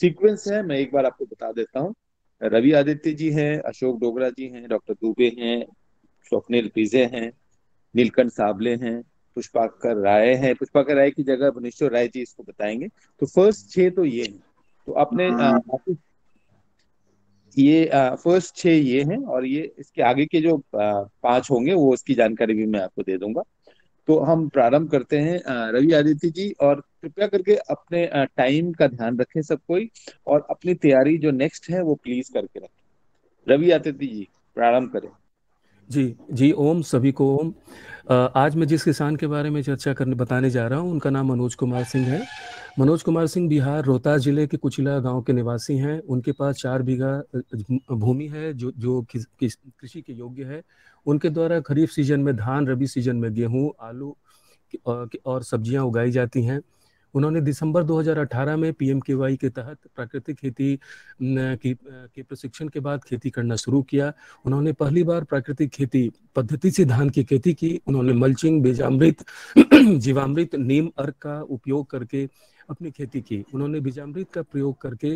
Sequence है, मैं एक बार आपको बता देता हूँ। रवि आदित्य जी हैं, अशोक डोगरा जी हैं, डॉक्टर दुबे हैं, स्वप्निल पीजे हैं, नीलकंठ साबले हैं, पुष्पाकर राय हैं। पुष्पाकर राय की जगह भुवनेश्वर राय जी इसको बताएंगे। तो फर्स्ट 6 तो ये हैं। तो आपने ये फर्स्ट 6 ये हैं, और ये इसके आगे के जो 5 होंगे वो उसकी जानकारी भी मैं आपको दे दूंगा। तो हम प्रारंभ करते हैं। रवि आदित्य जी, और कृपया करके अपने टाइम का ध्यान रखें सब कोई, और अपनी तैयारी जो नेक्स्ट है वो प्लीज करके रखें। रवि आदित्य जी, प्रारंभ करें। जी जी, ओम सभी को ओम। आज मैं जिस किसान के बारे में चर्चा करने बताने जा रहा हूं उनका नाम मनोज कुमार सिंह है। मनोज कुमार सिंह बिहार रोहतास जिले के कुचिला गांव के निवासी हैं। उनके पास 4 बीघा भूमि है जो जो कृषि के योग्य है। उनके द्वारा खरीफ सीजन में धान, रबी सीजन में गेहूं, आलू और सब्जियां उगाई जाती हैं। उन्होंने दिसंबर 2018 में पीएमकेवाई के तहत प्राकृतिक खेती के प्रशिक्षण के बाद खेती करना शुरू किया। उन्होंने पहली बार प्राकृतिक खेती पद्धति से धान की खेती की। उन्होंने मल्चिंग, बीजामृत, जीवामृत, नीम अर्क का उपयोग करके अपनी खेती की। उन्होंने बीजामृत का प्रयोग करके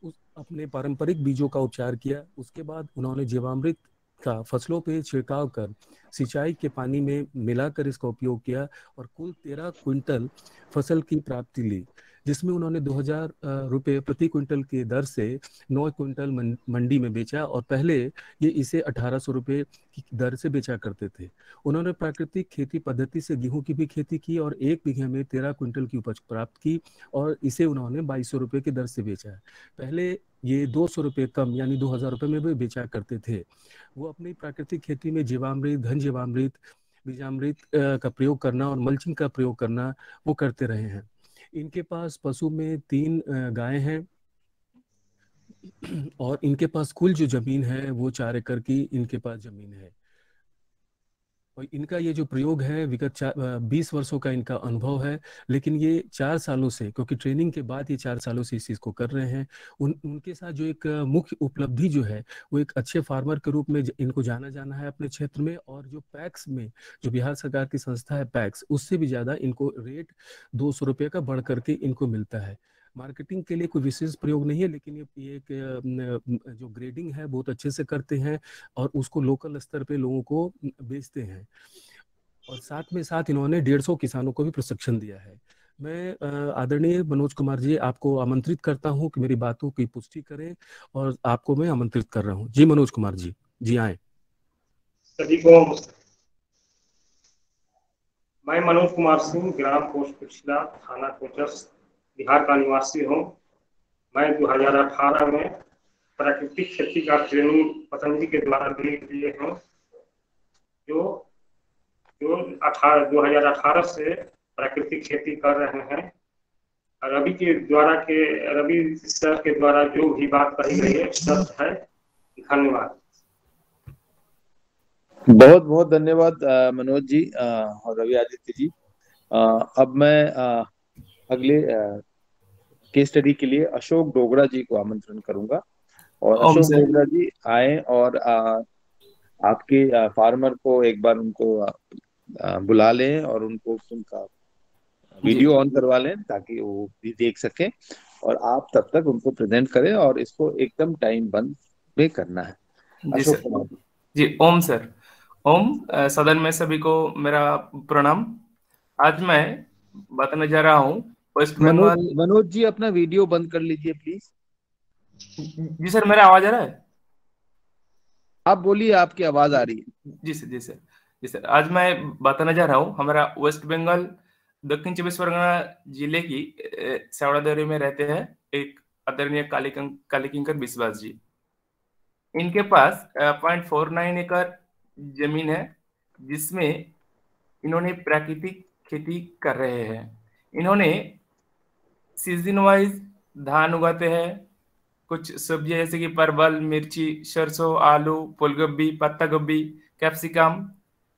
अपने पारंपरिक बीजों का उपचार किया। उसके बाद उन्होंने जीवामृत का फसलों पे छिड़काव कर सिंचाई के पानी में मिलाकर इसका उपयोग किया और कुल 13 क्विंटल फसल की प्राप्ति ली, जिसमें उन्होंने 2000 रुपये प्रति क्विंटल की दर से 9 क्विंटल मंडी में बेचा, और पहले ये इसे 1800 रुपये की दर से बेचा करते थे। उन्होंने प्राकृतिक खेती पद्धति से गेहूं की भी खेती की और 1 बीघे में 13 क्विंटल की उपज प्राप्त की, और इसे उन्होंने 2200 रुपये की दर से बेचा। पहले ये 200 रुपये कम यानी 2000 रुपये में भी बेचा करते थे। वो अपनी प्राकृतिक खेती में जीवामृत, घन जीवामृत, बीजामृत का प्रयोग करना और मल्चिंग का प्रयोग करना वो करते रहे हैं। इनके पास पशु में 3 गायें हैं, और इनके पास कुल जो जमीन है वो 4 एकड़ की इनके पास जमीन है। और इनका ये जो प्रयोग है विगत 20 वर्षों का इनका अनुभव है, लेकिन ये 4 सालों से, क्योंकि ट्रेनिंग के बाद ये 4 सालों से इस चीज़ को कर रहे हैं। उनके साथ जो एक मुख्य उपलब्धि जो है वो एक अच्छे फार्मर के रूप में इनको जाना जाना है अपने क्षेत्र में। और जो पैक्स में, जो बिहार सरकार की संस्था है पैक्स, उससे भी ज़्यादा इनको रेट 200 रुपये का बढ़ करके इनको मिलता है। मार्केटिंग के लिए कोई विशेष प्रयोग नहीं है, लेकिन ये एक जो ग्रेडिंग है बहुत अच्छे से करते हैं और उसको लोकल स्तर पे लोगों को बेचते हैं। और साथ में साथ इन्होंने 150 किसानों को भी प्रशिक्षण दिया है। मैं आदरणीय मनोज कुमार जी आपको आमंत्रित करता हूं कि मेरी बातों की पुष्टि करें, और आपको मैं आमंत्रित कर रहा हूं। जी मनोज कुमार जी, जी आए। सभी को मैं मनोज कुमार सिंह, ग्राम पोस्ट कुचिला, थाना कोचस, बिहार का निवासी हूँ। मैं 2018 में प्राकृतिक खेती का ट्रेनिंग पतंजलि के द्वारा लिए हूँ, जो 2018 से प्राकृतिक खेती कर रहे हैं। रवि सर के द्वारा जो भी बात कही गई है सत्य है। धन्यवाद। बहुत बहुत धन्यवाद मनोज जी और रवि आदित्य जी। अब मैं अगले केस स्टडी के लिए अशोक डोगरा जी को आमंत्रण करूंगा। और ओम अशोक सर। डोगरा जी आए, और आपके फार्मर को एक बार उनको बुला लें और उनको उनका जी वीडियो ऑन करवा लें ताकि वो भी देख सकें, और आप तब तक उनको प्रेजेंट करें, और इसको एकदम टाइम बंद में करना है। जी अशोक सर। कुमार जी। जी ओम सर। ओम सदन में सभी को मेरा प्रणाम। आज मैं बताने जा रहा हूँ वेस्ट मनोज बंगाल। मनोज जी, अपना वीडियो बंद कर लीजिए प्लीज। जी सर, मेरा आवाज आ रहा है? आप बोलिए, आपकी आवाज आ रही है। जी सर, जी सर। जी सर, आज मैं बताने जा रहा हूँ हमारा वेस्ट बंगाल दक्षिण 24 परगना जिले की सेवड़ादेवी में रहते हैं एक आदरणीय कालीकिंकर विश्वास जी। इनके पास 0.49 एकड़ जमीन है, जिसमें इन्होंने प्राकृतिक खेती कर रहे हैं। इन्होंने सीजन वाइज धान उगाते हैं, कुछ सब्जियां जैसे कि परवल, मिर्ची, सरसों, आलू, फूलगोभी, पत्ता गोभी, कैप्सिकम,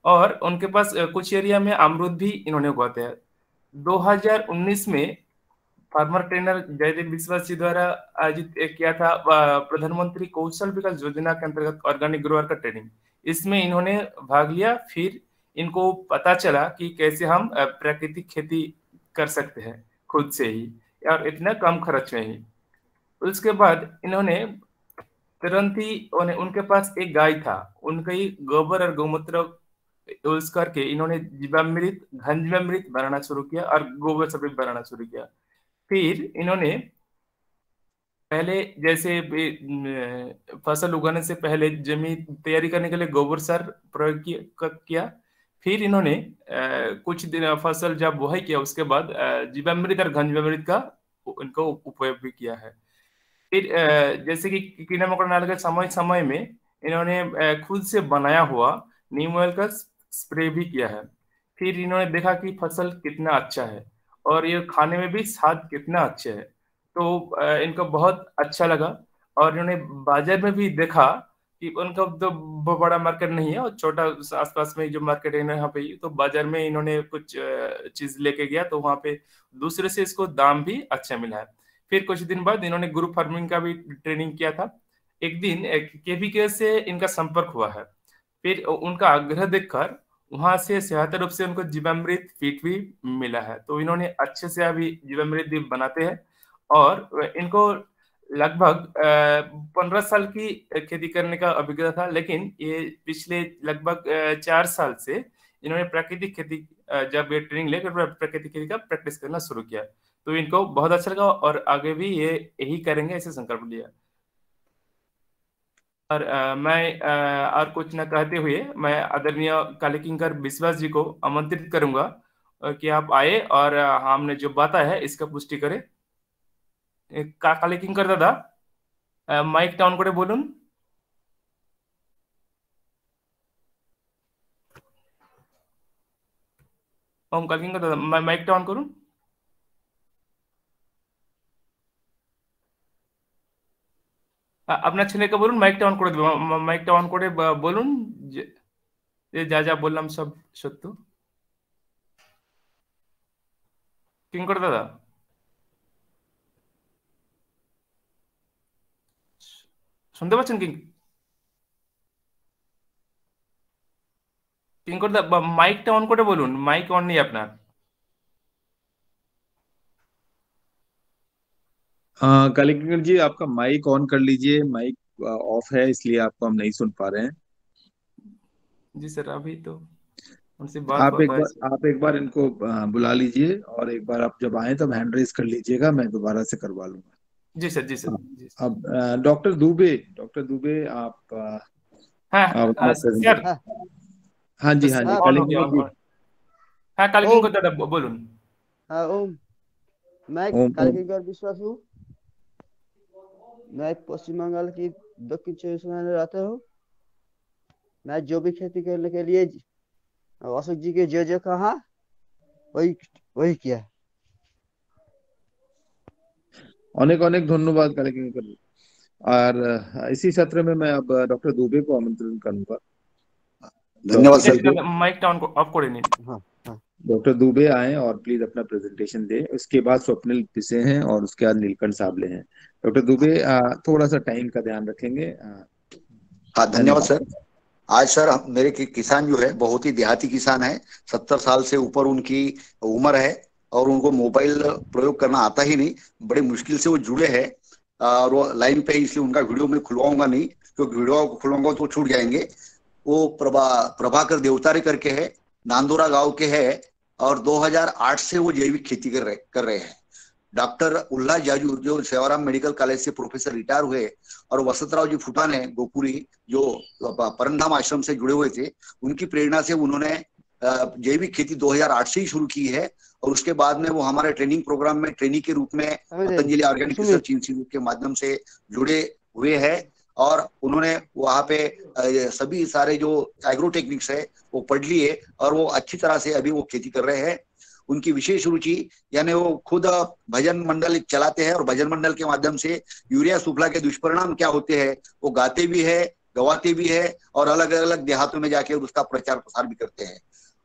और उनके पास कुछ एरिया में अमरूद भी इन्होंने उगाते हैं। 2019 में फार्मर ट्रेनर जयदेव विश्वास जी द्वारा आयोजित किया था प्रधानमंत्री कौशल विकास योजना के अंतर्गत ऑर्गेनिक ग्रोअर का ट्रेनिंग। इसमें इन्होंने भाग लिया। फिर इनको पता चला कि कैसे हम प्राकृतिक खेती कर सकते हैं खुद से ही, और इतना कम खर्च में ही। उसके बाद इन्होंने तुरंत ही उनके पास एक गाय था, उनका ही गोबर और गौमूत्र यूज करके इन्होंने जीवामृत, घन जीवामृत बनाना शुरू किया और गोबर से भी बनाना शुरू किया। फिर इन्होंने पहले जैसे फसल उगाने से पहले जमीन तैयारी करने के लिए गोबर खाद प्रयोग किया। फिर इन्होंने कुछ दिन फसल जब बुआई किया उसके बाद जीवामृत और घन जीवामृत का इनको उपयोग भी किया है। फिर जैसे कि कीड़ा मकोड़ा ना लगे समय समय में इन्होंने खुद से बनाया हुआ नीम ऑयल का स्प्रे भी किया है। फिर इन्होंने देखा कि फसल कितना अच्छा है और ये खाने में भी स्वाद कितना अच्छा है, तो इनको बहुत अच्छा लगा। और इन्होंने बाजार में भी देखा कि उनका तो बड़ा मार्केट नहीं है और छोटा आसपास में जो मार्केट है यहाँ पे, तो बाजार में इन्होंने कुछ चीज लेके गया तो वहां पे दूसरे से इसको दाम भी अच्छा मिला है। फिर कुछ दिन बाद इन्होंने ग्रुप फार्मिंग का भी ट्रेनिंग किया था। एक दिन केवीके से इनका संपर्क हुआ है। फिर उनका आग्रह देखकर वहां से सहायता रूप से उनको जीवामृत फीट भी मिला है, तो इन्होंने अच्छे से अभी जीवामृत भी बनाते हैं। और इनको लगभग 15 साल की खेती करने का अभिज्ञता था, लेकिन ये पिछले लगभग 4 साल से इन्होंने प्राकृतिक खेती, जब ये ट्रेनिंग लेकर प्राकृतिक खेती का प्रैक्टिस करना शुरू किया, तो इनको बहुत अच्छा लगा और आगे भी ये यही करेंगे, ऐसे संकल्प लिया। और मैं और कुछ न कहते हुए मैं आदरणीय कालीकिंकर विश्वास जी को आमंत्रित करूंगा कि आप आए और हमने जो बाता है इसका पुष्टि करें। कालीकिंकर दादा माइक ऑन करे बोलून। ओम कालीकिंकर दादा माइक ऑन करूं। আপনার ছেলেকে বলুন মাইকটা অন করে দেবো, মাইকটা অন করে বলুন যে যা যা বললাম সব সত্য। কিঙ্কর দাদা শুনতে পাচ্ছেন? কিঙ্কর দাদা মাইকটা অন করে বলুন, মাইক অন নেই আপনার। कालीकिंकर जी आपका माइक ऑन कर लीजिए, माइक ऑफ है इसलिए आपको हम नहीं सुन पा रहे हैं। जी सर, अभी तो उनसे बात होता है। आप एक बार इनको बुला लीजिए और एक बार आप जब आए तब हैंड रेस कर लीजिएगा, मैं दोबारा से करवा लूंगा। जी सर, जी सर। अब डॉक्टर दुबे आप हाँ सर। हाँ जी कालीकिंकर दादा बोलून। हाँ ओम, मैं कालीकिंकर विश्वास हूँ। मैं पश्चिम बंगाल की दक्षिण 24 में रहता हूँ। मैं जो भी खेती करने के लिए अशोक जी के जो कहा वही किया। अनेक अनेक धन्यवाद कालीकिंकर। और इसी सत्र में मैं अब डॉक्टर दुबे को आमंत्रण करूंगा। धन्यवाद सर। माइक ऑन ऑफ करे नहीं। हाँ। डॉक्टर दुबे आए और प्लीज अपना प्रेजेंटेशन दे। उसके बाद स्वप्निल पिसे हैं और उसके बाद नीलकंठ साबले हैं। डॉक्टर दुबे थोड़ा सा टाइम का ध्यान रखेंगे। हाँ धन्यवाद सर। आज सर मेरे किसान जो है बहुत ही देहाती किसान है, 70 साल से ऊपर उनकी उम्र है और उनको मोबाइल प्रयोग करना आता ही नहीं, बड़े मुश्किल से वो जुड़े हैं और वो लाइन पे, इसलिए उनका वीडियो में खुलवाऊंगा नहीं, क्योंकि वीडियो खुलवाऊंगा तो छूट जाएंगे। वो प्रभाकर देवतारे करके है, नांदोरा गांव के है और 2008 से वो जैविक खेती कर रहे हैं। डॉक्टर उल्लास जाजू जो सेवाराम मेडिकल कॉलेज से प्रोफेसर रिटायर हुए और वसंतराव जी फुटाने गोपुरी जो परमधाम आश्रम से जुड़े हुए थे, उनकी प्रेरणा से उन्होंने जैविक खेती 2008 से ही शुरू की है और उसके बाद में वो हमारे ट्रेनिंग प्रोग्राम में ट्रेनी के रूप में पतंजलि ऑर्गेनिक रिसर्च इंस्टीट्यूट के माध्यम से जुड़े हुए हैं और उन्होंने वहां पे सभी सारे जो एग्रो टेक्निक्स है वो पढ़ लिए और वो अच्छी तरह से अभी वो खेती कर रहे हैं। उनकी विशेष रुचि यानी वो खुद भजन मंडल चलाते हैं और भजन मंडल के माध्यम से यूरिया सुफला के दुष्परिणाम क्या होते हैं वो गाते भी है, गवाते भी है और अलग अलग देहातों में जाके उसका प्रचार प्रसार भी करते हैं।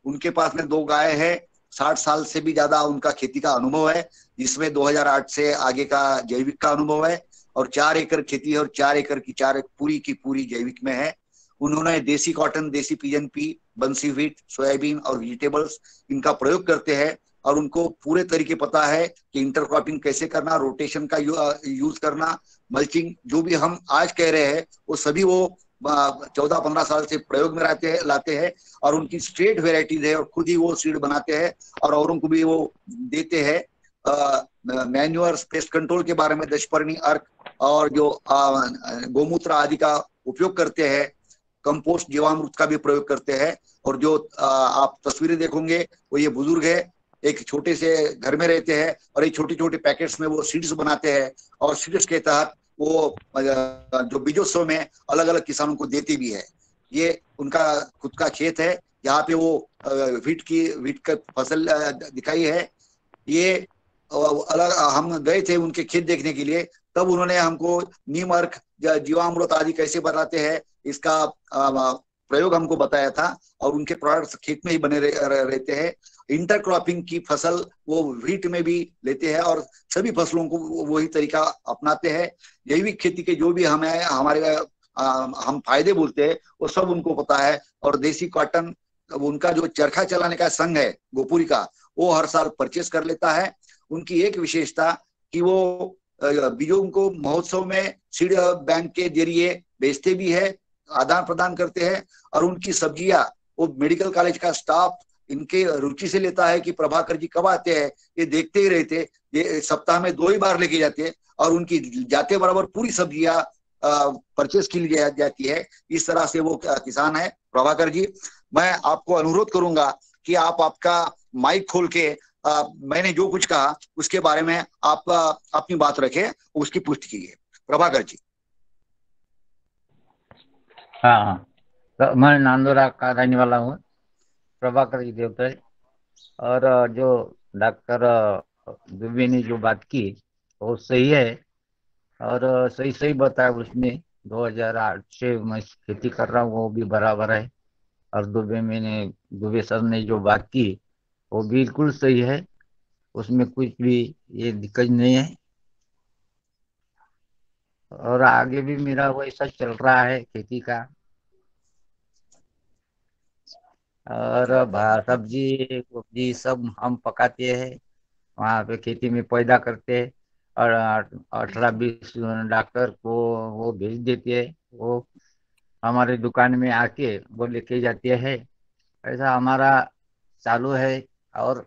उनके पास में 2 गाय है, 60 साल से भी ज्यादा उनका खेती का अनुभव है, जिसमें 2008 से आगे का जैविक का अनुभव है और 4 एकड़ खेती है और 4 एकड़ की 4 पूरी की पूरी जैविक में है। उन्होंने देसी कॉटन, देसी पिजन पी, बंसी व्हीट, सोयाबीन और वेजिटेबल्स इनका प्रयोग करते हैं और उनको पूरे तरीके पता है कि इंटरक्रॉपिंग कैसे करना, रोटेशन का यूज करना, मल्चिंग, जो भी हम आज कह रहे हैं वो सभी वो 14-15 साल से प्रयोग में लाते हैं और उनकी स्ट्रेट वेराइटीज है और खुद ही वो सीड बनाते हैं और औरों को भी वो देते हैं। मैन्यूअर, पेस्ट कंट्रोल के बारे में दशपर्णी अर्क और जो गोमूत्र आदि का उपयोग करते हैं, कंपोस्ट जीवामृत का भी प्रयोग करते हैं। और जो आप तस्वीरें देखोगे वो ये बुजुर्ग है, एक छोटे से घर में रहते हैं और ये छोटे छोटे पैकेट्स में वो सीड्स बनाते हैं और सीड्स के तहत वो जो बीजोत्सव में अलग अलग किसानों को देती भी है। ये उनका खुद का खेत है, यहाँ पे वो वीट का फसल दिखाई है। ये अलग हम गए थे उनके खेत देखने के लिए, तब उन्होंने हमको नीम अर्क, जीवामृत आदि कैसे बनाते हैं इसका प्रयोग हमको बताया था और उनके प्रोडक्ट्स खेत में ही बने रहते हैं। इंटरक्रॉपिंग की फसल वो व्हीट में भी लेते हैं और सभी फसलों को वही तरीका अपनाते हैं। जैविक खेती के जो भी हमारे हम फायदे बोलते हैं वो सब उनको पता है। और देसी कॉटन, उनका जो चरखा चलाने का संघ है गोपुरी का, वो हर साल परचेस कर लेता है। उनकी एक विशेषता कि वो बीजों को महोत्सव में सीड बैंक के जरिए बेचते भी है, आदान प्रदान करते हैं। और उनकी सब्जियां वो मेडिकल कॉलेज का स्टाफ इनके रुचि से लेता है कि प्रभाकर जी कब आते हैं, ये देखते ही रहते, ये सप्ताह में 2 ही बार लेके जाते हैं और उनकी जाते बराबर पूरी सब्जियां परचेस की जाती है। इस तरह से वो किसान है प्रभाकर जी। मैं आपको अनुरोध करूंगा कि आप आपका माइक खोल के मैंने जो कुछ कहा उसके बारे में आप अपनी बात रखें, उसकी पुष्टि कीजिए। प्रभाकर जी। हाँ, तो मैं नांदोरा का रहने वाला हूँ, प्रभाकर जी देवता। और जो डॉक्टर दुबे ने जो बात की वो सही है और सही सही बताया उसने। 2008 से मैं खेती कर रहा हूँ, वो भी बराबर है। और दुबे सर ने जो बात की वो बिल्कुल सही है, उसमें कुछ भी ये दिक्कत नहीं है। और आगे भी मेरा वैसा चल रहा है खेती का। और सब्जी सब हम पकाते हैं, वहाँ पे खेती में पैदा करते हैं और 18-20 डॉक्टर को वो भेज देते हैं, वो हमारे दुकान में आके वो लेके जाते हैं। ऐसा हमारा चालू है। और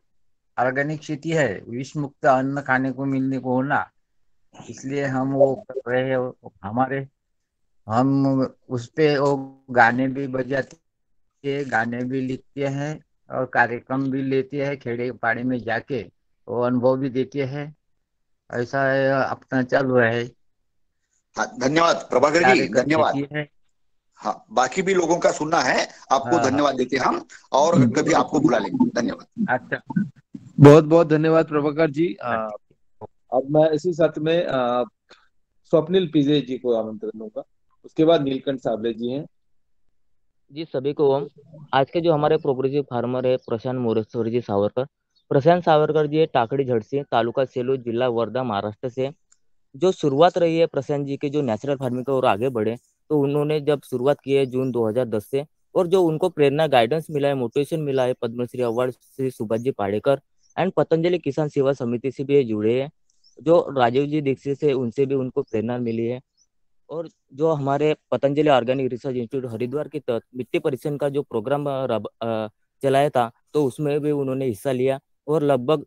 ऑर्गेनिक खेती है, विष मुक्त अन्न खाने को मिलने को होना, इसलिए हम वो कर रहे हैं। हम उस पे वो गाने भी बजाते, गाने भी लिखते हैं और कार्यक्रम भी लेते हैं, खेड़े पाड़ी में जाके वो अनुभव भी देते हैं। ऐसा है, अपना चालू है। हाँ, धन्यवाद प्रभाकर जी, धन्यवाद। है। हाँ, बाकी भी लोगों का सुनना है, आपको हाँ, धन्यवाद देते हम और कभी आपको बुला लेंगे। धन्यवाद। अच्छा, बहुत बहुत धन्यवाद प्रभाकर जी। अब मैं इसी साथ में स्वप्निल पीजे जी को आमंत्रण दूंगा, उसके बाद नीलकंठ साबले जी हैं। जी सभी को ओम। आज के जो हमारे प्रोग्रेसिव फार्मर है प्रशांत मोरेश्वर जी सावरकर। प्रशांत सावरकर जी टाकड़ी झड़सी, तालुका सेलू, जिला वर्धा, महाराष्ट्र से जो शुरुआत रही है प्रशांत जी की, जो नेचुरल फार्मिंग को और आगे बढ़े, तो उन्होंने जब शुरुआत की है जून 2010 से, और जो उनको प्रेरणा गाइडेंस मिला है, मोटिवेशन मिला है पद्मश्री अवार्ड श्री सुभाष जी पाड़ेकर एंड पतंजलि किसान सेवा समिति से भी ये जुड़े हैं, जो राजीव जी दीक्षित से उनसे भी उनको प्रेरणा मिली है। और जो हमारे Patanjali organic research institute Haridwar के तहत मिट्टी परीक्षण का जो प्रोग्राम चलाया था, तो उसमें भी उन्होंने हिस्सा लिया और लगभग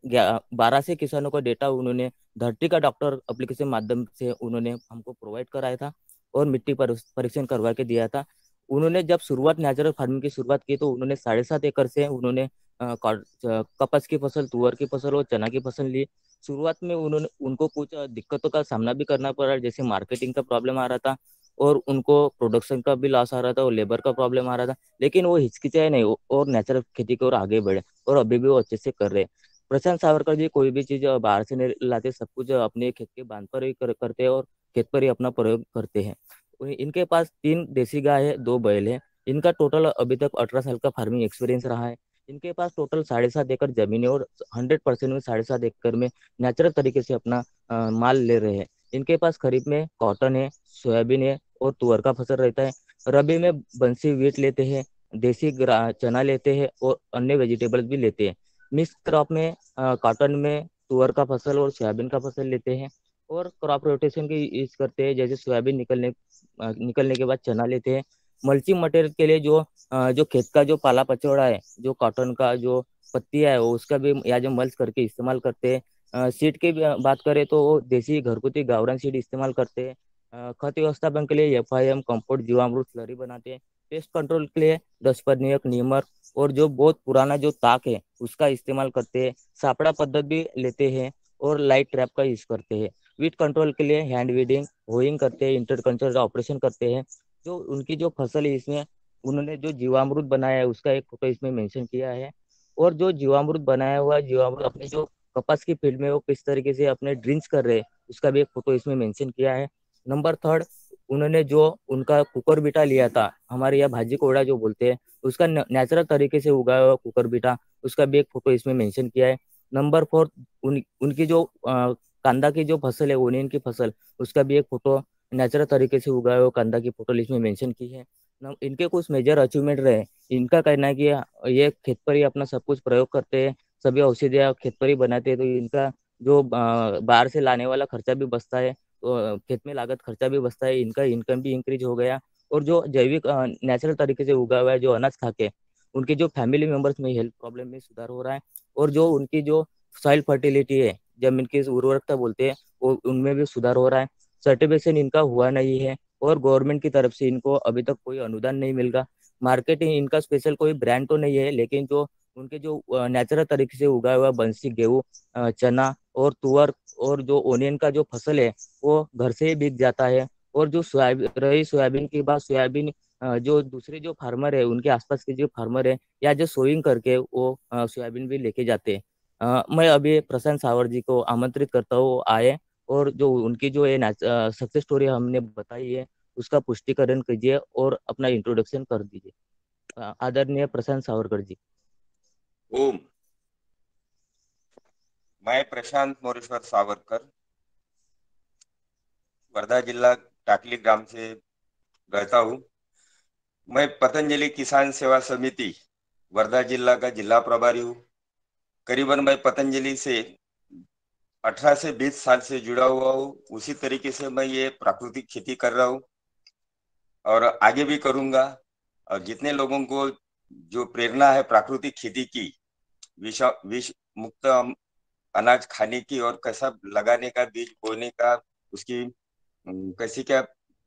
12 से किसानों का डेटा उन्होंने धरती का डॉक्टर एप्लीकेशन माध्यम से उन्होंने हमको प्रोवाइड कराया था और मिट्टी परीक्षण करवा के दिया था। उन्होंने जब शुरुआत नेचुरल फार्मिंग की शुरुआत की, तो उन्होंने 7.5 एकड़ से उन्होंने कपास की फसल, तुअर की फसल और चना की फसल ली। शुरुआत में उनको कुछ दिक्कतों का सामना भी करना पड़ा, जैसे मार्केटिंग का प्रॉब्लम आ रहा था और उनको प्रोडक्शन का भी लॉस आ रहा था और लेबर का प्रॉब्लम आ रहा था, लेकिन वो हिचकिचाए नहीं और नेचुरल खेती की ओर आगे बढ़े और अभी भी वो अच्छे से कर रहे हैं। प्रशांत सावरकर जी कोई भी चीज बाहर से नहीं लाते, सब कुछ अपने खेत के बांध पर ही करते हैं और खेत पर ही अपना प्रयोग करते हैं। इनके पास 3 देसी गाय है, 2 बैल है। इनका टोटल अभी तक 18 साल का फार्मिंग एक्सपीरियंस रहा है। इनके पास टोटल 7.5 एकड़ जमीन है और 100% में 7.5 एकड़ में नेचुरल तरीके से अपना माल ले रहे हैं। इनके पास खरीफ में कॉटन है, सोयाबीन है और तुअर का फसल रहता है। रबी में बंसी व्हीट लेते हैं, देसी चना लेते हैं और अन्य वेजिटेबल्स भी लेते हैं। मिक्स क्रॉप में कॉटन में तुअर का फसल और सोयाबीन का फसल लेते हैं, और क्रॉप रोटेशन की यूज करते हैं, जैसे सोयाबीन निकलने के बाद चना लेते हैं। मल्चिंग मटेरियल के लिए जो खेत का जो पाला पचौड़ा है, जो कॉटन का जो पत्तियां है, वो उसका भी या जो मल्च करके इस्तेमाल करते हैं। सीड की बात करें तो वो देसी घरगुती गावरान सीड इस्तेमाल करते हैं। खत व्यवस्थापन के लिए FIM कंपोस्ट जीवामृत स्लरी बनाते हैं। पेस्ट कंट्रोल के लिए दशपर्णियक नीमर और जो बहुत पुराना जो ताक है उसका इस्तेमाल करते हैं। सापड़ा पद्धत भी लेते हैं और लाइट ट्रैप का यूज करते हैं। वीट कंट्रोल के लिए हैंड वीडिंग होइंग करते हैं, इंटरकल्चर ऑपरेशन करते हैं। जो उनकी जो फसल है इसमें उन्होंने जो जीवामृत बनाया है उसका एक फोटो इसमें मेंशन किया है। और जो जीवामृत बनाया हुआ है, जीवामृत अपने जो कपास की फील्ड में वो किस तरीके से अपने ड्रिंक्स कर रहे हैं उसका भी एक फोटो इसमें मेंशन किया है। नंबर 3, उन्होंने जो उनका कुकर बीटा लिया था, हमारे यहाँ भाजी कोड़ा जो बोलते हैं, उसका नेचुरल तरीके से उगाया हुआ कुकर बीटा, उसका भी एक फोटो इसमें मेंशन किया है। नंबर 4, उनकी जो कांदा की जो फसल है, ओनियन की फसल, उसका भी एक फोटो नेचुरल तरीके से उगाया हुआ कांदा की फोटो इसमें मेंशन की है। इनके कुछ मेजर अचीवमेंट रहे, इनका कहना है कि ये खेत पर ही अपना सब कुछ प्रयोग करते हैं, सभी औषधियाँ खेत पर ही बनाते हैं, तो इनका जो बाहर से लाने वाला खर्चा भी बचता है, तो खेत में लागत खर्चा भी बचता है, इनका इनकम भी इंक्रीज हो गया। और जो जैविक नेचुरल तरीके से उगा हुआ है जो अनाज खा के उनके जो फैमिली मेंबर्स में हेल्थ प्रॉब्लम में सुधार हो रहा है। और जो उनकी जो सॉइल फर्टिलिटी है, जमीन की उर्वरकता बोलते हैं, वो उनमें भी सुधार हो रहा है। सर्टिफिकेशन इनका हुआ नहीं है और गवर्नमेंट की तरफ से इनको अभी तक कोई अनुदान नहीं मिल रहा। मार्केटिंग इनका स्पेशल कोई ब्रांड तो नहीं है, लेकिन जो उनके जो नेचुरल तरीके से उगाया हुआ बंसी गेहूँ, चना और तुअर और जो ओनियन का जो फसल है वो घर से ही बिक जाता है। और जो सोयाबीन की बात, सोयाबीन जो दूसरे जो फार्मर है उनके आसपास के जो फार्मर है या जो सोइंग करके वो सोयाबीन भी लेके जाते हैं। मैं अभी प्रशांत सावर जी को आमंत्रित करता हूँ आए, और जो उनकी जो ये सक्सेस स्टोरी हमने बताई है उसका पुष्टिकरण कीजिए और अपना इंट्रोडक्शन कर दीजिए। आदरणीय प्रशांत सावरकर जी। ओम, मैं प्रशांत मोरेश्वर सावरकर वर्धा जिला टाकली ग्राम से रहता हूँ। मैं पतंजलि किसान सेवा समिति वर्धा जिला का जिला प्रभारी हूँ। करीबन मैं पतंजलि से 18 से 20 साल से जुड़ा हुआ हूँ। उसी तरीके से मैं ये प्राकृतिक खेती कर रहा हूँ और आगे भी करूंगा। और जितने लोगों को जो प्रेरणा है प्राकृतिक खेती की, विष मुक्त अनाज खाने की और कैसा लगाने का, बीज बोने का, उसकी कैसी क्या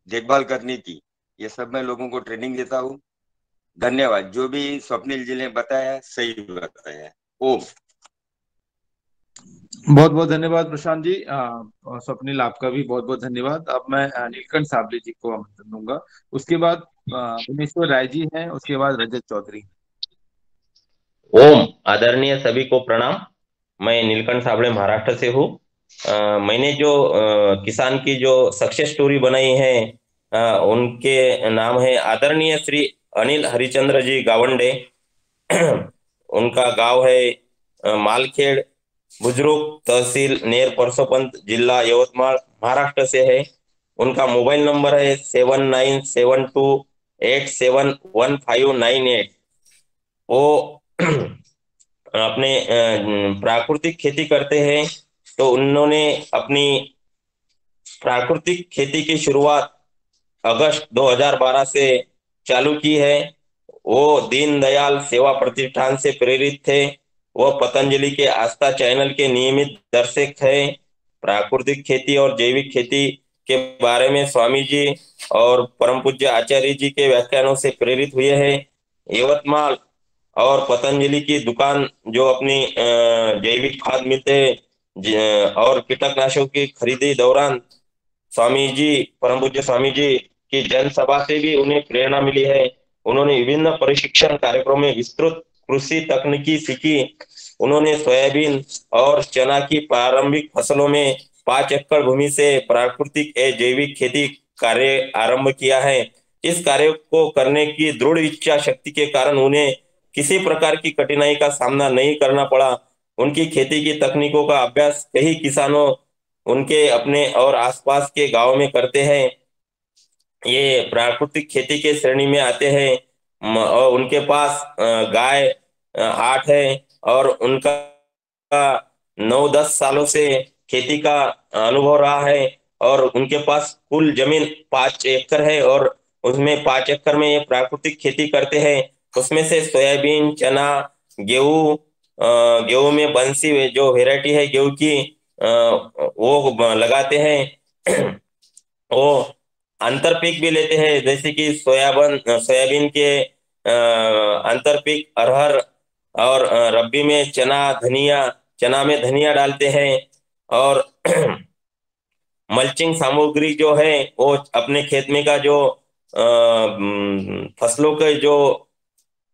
देखभाल करने की, ये सब मैं लोगों को ट्रेनिंग देता हूँ। धन्यवाद। जो भी स्वप्निल जी ने बताया सही बताया। ओम। बहुत बहुत धन्यवाद प्रशांत जी। और स्वप्निल आपका भी बहुत बहुत धन्यवाद। अब मैं नीलकंठ साबले जी को आमंत्रण दूंगा। उसके बाद भुवनेश्वर राय जी हैं, उसके बाद रजत चौधरी। ओम, आदरणीय सभी को प्रणाम। मैं नीलकंठ साबले महाराष्ट्र से हूँ। मैंने जो किसान की जो सक्सेस स्टोरी बनाई है, उनके नाम है आदरणीय श्री अनिल हरिचंद्र जी गावंडे। उनका गांव है मालखेड़, बुजुर्ग, तहसील नेर परसोपंत, जिला यवतमाळ, महाराष्ट्र से है। उनका मोबाइल नंबर है 7972871598। वो अपने प्राकृतिक खेती करते हैं। तो उन्होंने अपनी प्राकृतिक खेती की शुरुआत अगस्त 2012 से चालू की है। वो दीनदयाल सेवा प्रतिष्ठान से प्रेरित थे। वो पतंजलि के आस्था चैनल के नियमित दर्शक हैं। प्राकृतिक खेती और जैविक खेती के बारे में स्वामी जी और परम पूज्य आचार्य जी के व्याख्यानों से प्रेरित हुए हैं। यवतमाल और पतंजलि की दुकान जो अपनी जैविक खाद मिलते हैं और कीटनाशकों की खरीदी दौरान स्वामी जी, परम पूज्य स्वामी जी की जनसभा से भी उन्हें प्रेरणा मिली है। उन्होंने विभिन्न प्रशिक्षण कार्यक्रमों में विस्तृत कृषि तकनीकी सीखी। उन्होंने सोयाबीन और चना की प्रारंभिक फसलों में 5 एकड़ भूमि से प्राकृतिक जैविक खेती कार्य आरंभ किया है। इस कार्य को करने की दृढ़ इच्छा शक्ति के कारण उन्हें किसी प्रकार की कठिनाई का सामना नहीं करना पड़ा। उनकी खेती की तकनीकों का अभ्यास कई किसानों उनके अपने और आसपास के गांव में करते हैं। ये प्राकृतिक खेती के श्रेणी में आते हैं और उनके पास गाय 8 है और उनका 9-10 सालों से खेती का अनुभव रहा है और उनके पास कुल जमीन 5 एकड़ है और उसमें 5 एकड़ में ये प्राकृतिक खेती करते हैं। उसमें से सोयाबीन, चना, गेहूं, गेहूं में बंसी जो वेराइटी है गेहूं की वो लगाते हैं। वो अंतर पीक भी लेते हैं, जैसे कि सोयाबीन के अंतर पीक अरहर और रब्बी में चना में धनिया डालते हैं। और मल्चिंग सामग्री जो है वो अपने खेत में का जो फसलों के जो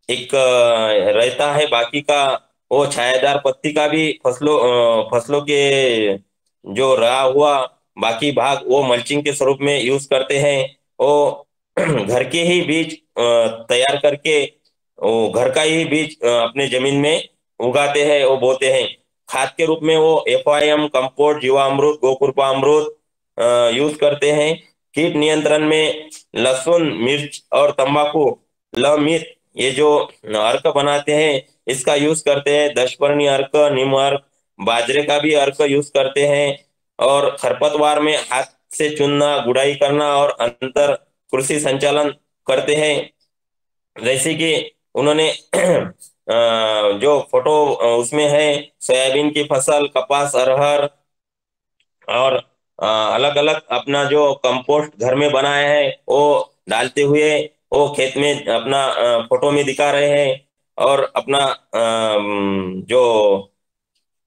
एक रहता है, बाकी का वो छायादार पत्ती का भी फसलों के जो रहा हुआ बाकी भाग वो मल्चिंग के स्वरूप में यूज करते हैं। वो घर के ही बीज तैयार करके वो घर का ही बीज अपने जमीन में उगाते हैं, वो बोते हैं। खाद के रूप में वो FIM, कंपोस्ट, जीवामृत, गोकृपामृत यूज करते हैं। कीट नियंत्रण में लहसुन, मिर्च और तंबाकू लमित ये जो अर्क बनाते हैं इसका यूज करते हैं। दशपर्णी अर्क, नीम अर्क, बाजरे का भी अर्क यूज करते हैं। और खरपतवार में हाथ से चुनना, गुड़ाई करना और अंतर कृषि संचालन करते हैं। जैसे कि उन्होंने जो फोटो उसमें है सोयाबीन की फसल, कपास, अरहर और अलग अलग अपना जो कंपोस्ट घर में बनाया है वो डालते हुए वो खेत में अपना फोटो में दिखा रहे हैं। और अपना जो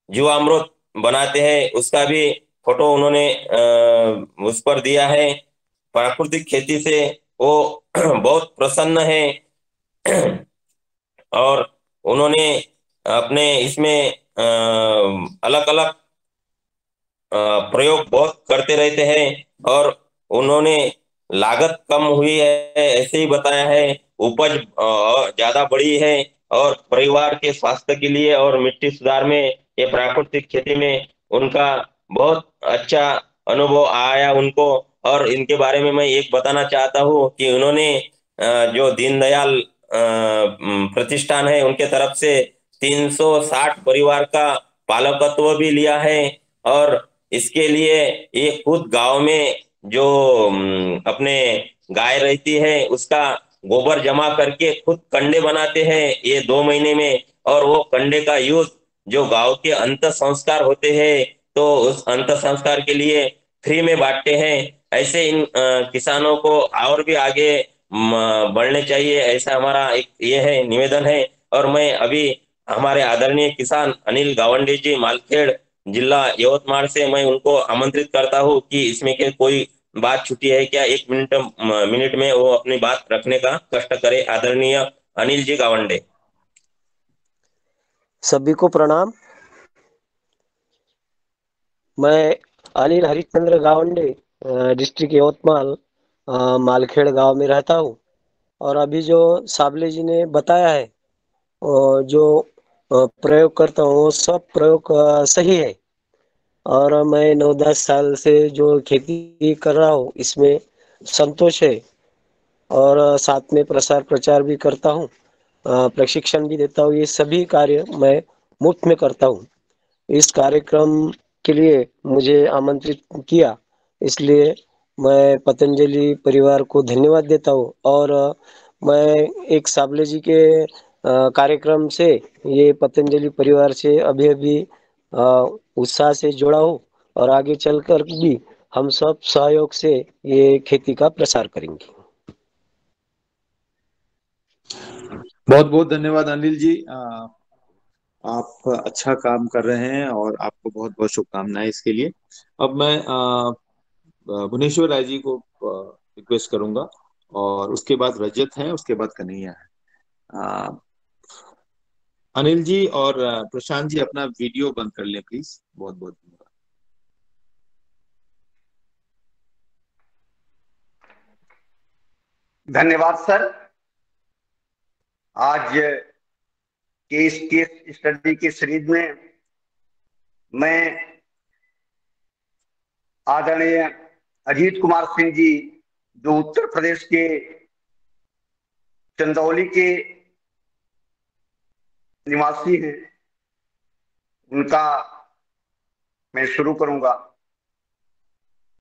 जीवामृत बनाते हैं उसका भी फोटो उन्होंने उस पर दिया है। प्राकृतिक खेती से वो बहुत प्रसन्न है। और उन्होंने अपने इसमें अलग अलग प्रयोग बहुत करते रहते हैं और उन्होंने लागत कम हुई है ऐसे ही बताया है। उपज ज्यादा बड़ी है और परिवार के स्वास्थ्य के लिए और मिट्टी सुधार में ये प्राकृतिक खेती में उनका बहुत अच्छा अनुभव आया उनको। और इनके बारे में मैं एक बताना चाहता हूँ कि उन्होंने जो दीनदयाल प्रतिष्ठान है उनके तरफ से 360 परिवार का पालकत्व भी लिया है। और इसके लिए ये खुद गांव में जो अपने गाय रहती है उसका गोबर जमा करके खुद कंडे बनाते हैं ये 2 महीने में। और वो कंडे का यूज जो गांव के अंत संस्कार होते हैं तो उस अंत संस्कार के लिए फ्री में बांटते हैं। ऐसे इन किसानों को और भी आगे बढ़ने चाहिए, ऐसा हमारा एक ये है निवेदन है। और मैं अभी हमारे आदरणीय किसान अनिल गावंडे जी मालखेड़ जिला यवतमाल से मैं उनको आमंत्रित करता हूँ कि इसमें के कोई बात छुटी है क्या, 1 मिनट में वो अपनी बात रखने का कष्ट करे। आदरणीय अनिल जी गावंडे। सभी को प्रणाम। मैं अनिल हरिश्चंद्र गावंडे डिस्ट्रिक्ट यवतमाल मालखेड़ गांव में रहता हूँ। और अभी जो साबले जी ने बताया है जो प्रयोग करता हूँ वो सब प्रयोग सही है। और मैं 9-10 साल से जो खेती कर रहा हूँ इसमें संतोष है। और साथ में प्रसार प्रचार भी करता हूँ, प्रशिक्षण भी देता हूँ। ये सभी कार्य मैं मुफ्त में करता हूँ। इस कार्यक्रम के लिए मुझे आमंत्रित किया इसलिए मैं पतंजलि परिवार को धन्यवाद देता हूँ। और मैं एक साबले जी के कार्यक्रम से ये पतंजलि परिवार से अभी उत्साह से जुड़ा हूँ और आगे चलकर भी हम सब सहयोग से ये खेती का प्रसार करेंगे। बहुत बहुत धन्यवाद अनिल जी। आप अच्छा काम कर रहे हैं और आपको बहुत बहुत शुभकामनाएं इसके लिए। अब मैं भुवनेश्वर राय जी को रिक्वेस्ट करूंगा और उसके बाद रजत है, उसके बाद कन्हैया है। अनिल जी और प्रशांत जी अपना वीडियो बंद कर लें प्लीज। बहुत बहुत धन्यवाद। धन्यवाद सर। आज के इस केस स्टडी की सीरीज में मैं आदरणीय अजीत कुमार सिंह जी जो उत्तर प्रदेश के चंदौली के निवासी हैं उनका मैं शुरू करूंगा।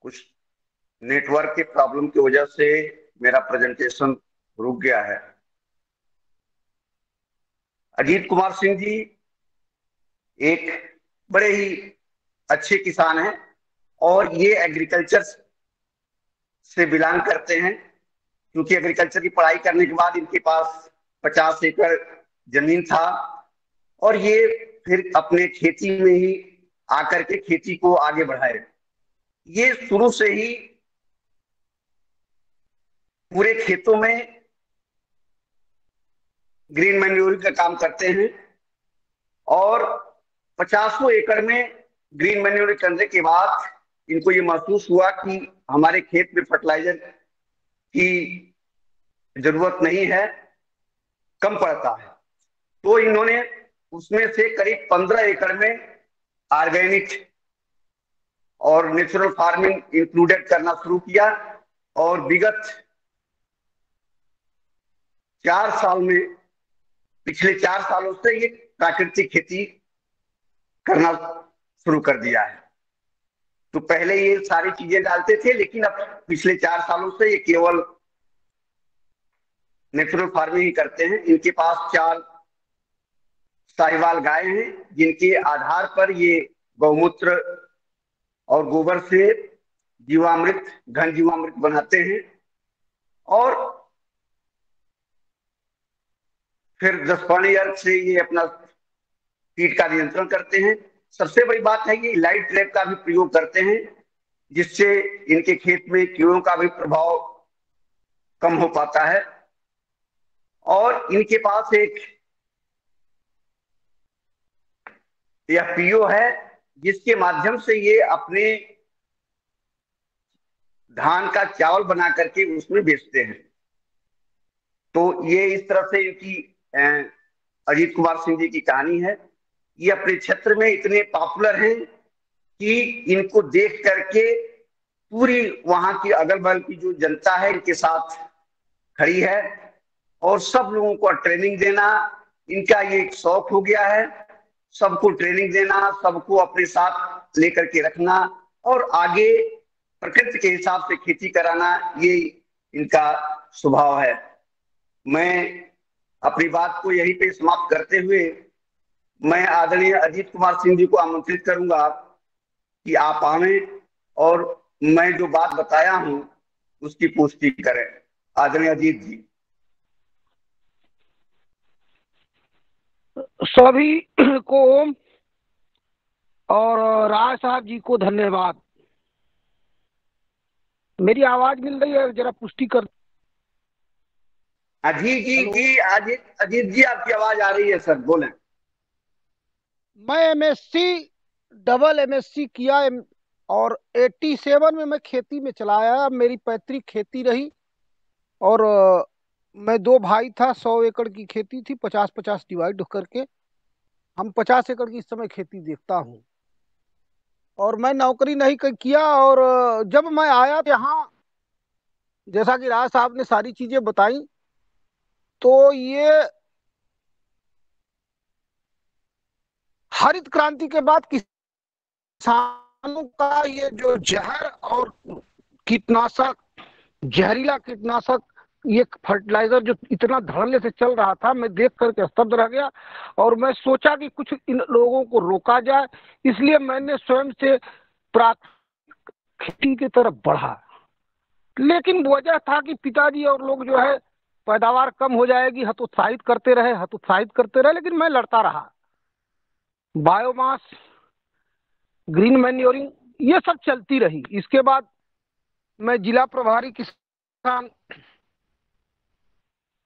कुछ नेटवर्क के प्रॉब्लम की वजह से मेरा प्रेजेंटेशन रुक गया है। अजीत कुमार सिंह जी एक बड़े ही अच्छे किसान हैं और ये एग्रीकल्चर से बिलोंग करते हैं, क्योंकि एग्रीकल्चर की पढ़ाई करने के बाद इनके पास 50 एकड़ जमीन था और ये फिर अपने खेती में ही आकर के खेती को आगे बढ़ाए। ये शुरू से ही पूरे खेतों में ग्रीन मैन्योरिंग का काम करते हैं और 50 एकड़ में ग्रीन मैन्योरिंग करने के बाद इनको ये महसूस हुआ कि हमारे खेत में फर्टिलाइजर की जरूरत नहीं है, कम पड़ता है। तो इन्होंने उसमें से करीब 15 एकड़ में ऑर्गेनिक और नेचुरल फार्मिंग इंक्लूडेड करना शुरू किया और विगत 4 साल में, पिछले 4 सालों से ये प्राकृतिक खेती करना शुरू कर दिया है। तो पहले ये सारी चीजें डालते थे, लेकिन अब पिछले 4 सालों से ये केवल नेचुरल फार्मिंग ही करते हैं। इनके पास 4 साहिवाल गाय हैं, जिनके आधार पर ये गौमूत्र और गोबर से जीवामृत, घन जीवामृत बनाते हैं और फिर 10 अर्घ से ये अपना कीट का नियंत्रण करते हैं। सबसे बड़ी बात है कि लाइट ट्रैप का भी प्रयोग करते हैं, जिससे इनके खेत में कीड़ों का भी प्रभाव कम हो पाता है। और इनके पास एक एफपीओ है, जिसके माध्यम से ये अपने धान का चावल बना करके उसमें बेचते हैं। तो ये इस तरह से इनकी अजीत कुमार सिंह जी की कहानी है। ये अपने क्षेत्र में इतने पॉपुलर हैं कि इनको देख करके पूरी वहां की अगल बगल की जो जनता है इनके साथ खड़ी है और सब लोगों को ट्रेनिंग देना इनका ये एक शौक हो गया है। सबको ट्रेनिंग देना, सबको अपने साथ लेकर के रखना और आगे प्रकृति के हिसाब से खेती कराना, ये इनका स्वभाव है। मैं अपनी बात को यहीं पे समाप्त करते हुए मैं आदरणीय अजीत कुमार सिंह जी को आमंत्रित करूंगा कि आप आवे और मैं जो बात बताया हूं उसकी पुष्टि करें। आदरणीय अजीत जी। सभी को ओम और राय साहब जी को धन्यवाद। मेरी आवाज मिल रही है? जरा पुष्टि कर। अजीत जी आपकी आवाज आ रही है सर, बोलें। मैं एमएससी, डबल एमएससी किया और 87 में मैं खेती में चला आया। मेरी पैतृक खेती रही और मैं 2 भाई था। 100 एकड़ की खेती थी, 50-50 डिवाइड करके हम 50 एकड़ की इस समय खेती देखता हूँ। और मैं नौकरी नहीं किया और जब मैं आया यहाँ, जैसा कि राज साहब ने सारी चीजें बताई, तो ये हरित क्रांति के बाद किसानों का ये जो जहर और कीटनाशक, जहरीला कीटनाशक, ये फर्टिलाइजर जो इतना धड़ल्ले से चल रहा था, मैं देख करके स्तब्ध रह गया और मैं सोचा कि कुछ इन लोगों को रोका जाए। इसलिए मैंने स्वयं से प्राकृतिक खेती की तरफ बढ़ा। लेकिन वजह था कि पिताजी और लोग जो है पैदावार कम हो जाएगी, हतोत्साहित करते रहे, लेकिन मैं लड़ता रहा। बायोमास, ग्रीन मैन्योरिंग, ये सब चलती रही। इसके बाद मैं जिला प्रभारी किसान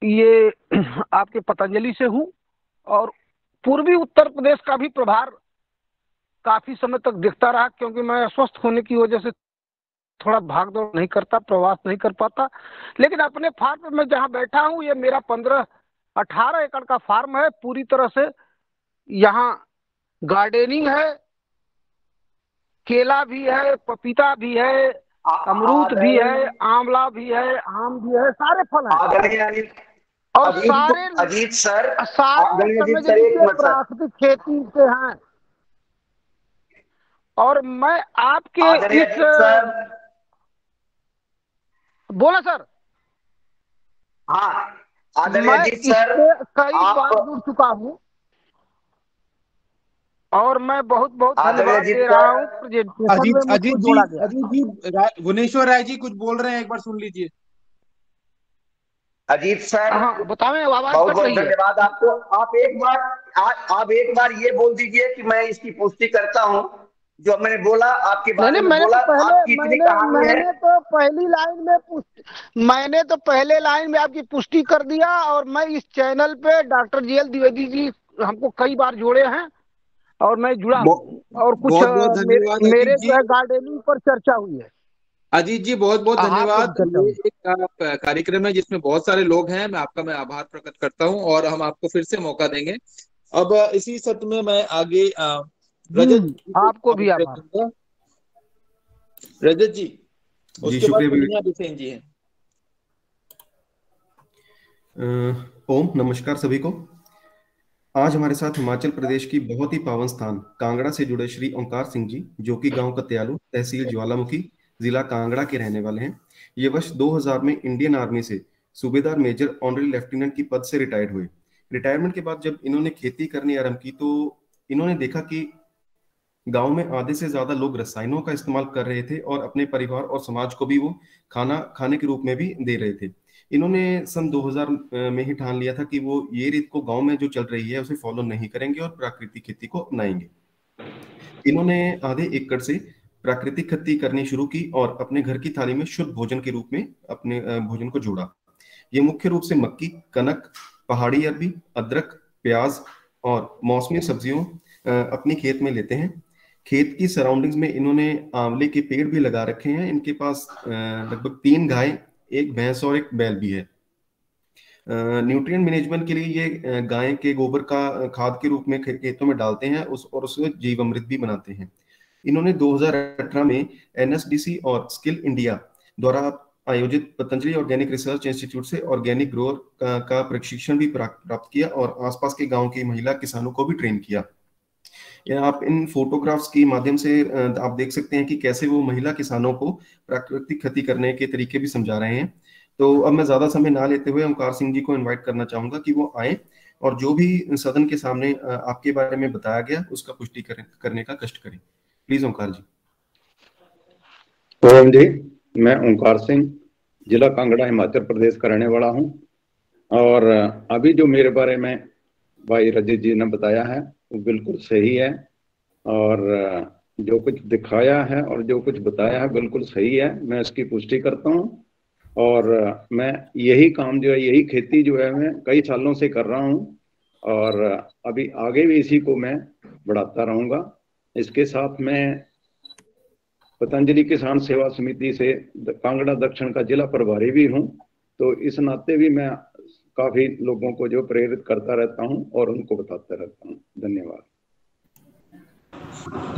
ये आपके पतंजलि से हूँ और पूर्वी उत्तर प्रदेश का भी प्रभार काफी समय तक देखता रहा, क्योंकि मैं अस्वस्थ होने की वजह से थोड़ा भाग दौड़ नहीं करता, प्रवास नहीं कर पाता। लेकिन अपने फार्म पर मैं जहाँ बैठा हूँ, ये मेरा 15-18 एकड़ का फार्म है। पूरी तरह से यहाँ गार्डनिंग है, केला भी है, पपीता भी है, अमरूद भी है, आंवला भी है, आम भी है, सारे फल हैं। और सारे अजीत सर, प्राकृतिक खेती से हैं। और मैं आपके आदरणीय इस अजीत सर, बोला सर, हाँ आदरणीय मैं अजीत सर, इससे कई आप बार जुड़ चुका हूँ और मैं बहुत बहुत आदरणीय धन्यवाद अजीत दे रहा सर, हूँ प्रेजेंटेशन में मुझको जोड़ा गया। अजीत जी, भुवनेश्वर राय जी कुछ बोल रहे हैं, एक बार सुन लीजिए। अजीत सर, हाँ बतावें, आवाज बहुत कट बहुत रही है। धन्यवाद आपको। आप एक बार ये बोल दीजिए कि मैं इसकी पुष्टि करता हूँ, जो मैंने बोला आपके नहीं बारे नहीं, में बोला, आपकी इतनी कहानी है। मैंने तो पहले लाइन में आपकी पुष्टि कर दिया, और मैं इस चैनल पे डॉक्टर जीएल द्विवेदी जी हमको कई बार जोड़े हैं और मैं जुड़ा हूँ, और कुछ बहुत बहुत धन्यवाद मेरे अजीत जो जी। है गार्डनिंग पर चर्चा हुई है। अजीत जी बहुत बहुत आहार पर धन्यवाद। भी चर्चा ये हुई। एक कार्यक्रम है जिसमें बहुत सारे लोग हैं, मैं आभार प्रकट करता हूं, और हम आपको फिर से मौका देंगे। अब इसी सत्र में मैं आगे रजत जी को आपको भी आमंत्रित आभार। करूंगा। रजत जी, जी उसके बाद शुक्रिया कन्हैया बिसेन जी हैं। ओम नमस्कार सभी को। आज हमारे साथ हिमाचल प्रदेश की बहुत ही पावन स्थान कांगड़ा से जुड़े श्री ओंकार सिंह जी, जो कि गांव कत्यालू, तहसील ज्वालामुखी, जिला कांगड़ा के रहने वाले हैं। ये वर्ष 2000 में इंडियन आर्मी से सूबेदार मेजर ऑनरेरी लेफ्टिनेंट की पद से रिटायर्ड हुए। रिटायरमेंट के बाद जब इन्होंने खेती करनी आरंभ की तो इन्होंने देखा कि गांव में आधे से ज्यादा लोग रसायनों का इस्तेमाल कर रहे थे और अपने परिवार और समाज को भी वो खाना खाने के रूप में भी दे रहे थे। इन्होंने सन 2000 में ही ठान लिया था कि वो ये रीत को गांव में जो चल रही है उसे फॉलो नहीं करेंगे और प्राकृतिक खेती को अपनाएंगे। इन्होंने आधे एकड़ से प्राकृतिक खेती करनी शुरू की और अपने घर की थाली में शुद्ध भोजन के रूप में अपने भोजन को जोड़ा। ये मुख्य रूप से मक्की, कनक, पहाड़ी अरबी, अदरक, प्याज और मौसमी सब्जियों अपनी खेत में लेते हैं। खेत की सराउंडिंग्स में इन्होंने आंवले के पेड़ भी लगा रखे हैं। इनके पास लगभग 3 गाय, 1 भैंस और 1 बैल भी है। न्यूट्रिएंट मैनेजमेंट के लिए ये गाय के गोबर का खाद के रूप में खेतों में डालते हैं और उससे जीवामृत भी बनाते हैं। इन्होंने 2018 में एनएसडीसी और स्किल इंडिया द्वारा आयोजित पतंजलि ऑर्गेनिक रिसर्च इंस्टीट्यूट से ऑर्गेनिक ग्रोअर का प्रशिक्षण भी प्राप्त किया और आसपास के गांव की महिला किसानों को भी ट्रेन किया। आप इन फोटोग्राफ्स के माध्यम से आप देख सकते हैं कि कैसे वो महिला किसानों को प्राकृतिक खेती करने के तरीके भी समझा रहे हैं। तो अब मैं ज्यादा समय ना लेते हुए ओंकार सिंह जी को इनवाइट करना चाहूंगा कि वो आए और जो भी सदन के सामने आपके बारे में बताया गया उसका पुष्टि करने का कष्ट करें। प्लीज ओंकार जी। ओम जी, मैं ओंकार सिंह, जिला कांगड़ा, हिमाचल प्रदेश का रहने वाला हूँ। और अभी जो मेरे बारे में भाई रजत जी ने बताया है वो बिल्कुल सही है, और जो कुछ दिखाया है और जो कुछ बताया है बिल्कुल सही है। मैं इसकी पुष्टि करता हूँ, और मैं यही काम जो है, यही खेती जो है मैं कई सालों से कर रहा हूँ, और अभी आगे भी इसी को मैं बढ़ाता रहूँगा। इसके साथ मैं पतंजलि किसान सेवा समिति से कांगड़ा दक्षिण का जिला प्रभारी भी हूँ, तो इस नाते भी मैं काफी लोगों को जो प्रेरित करता रहता हूँ और उनको बताता रहता हूँ। धन्यवाद।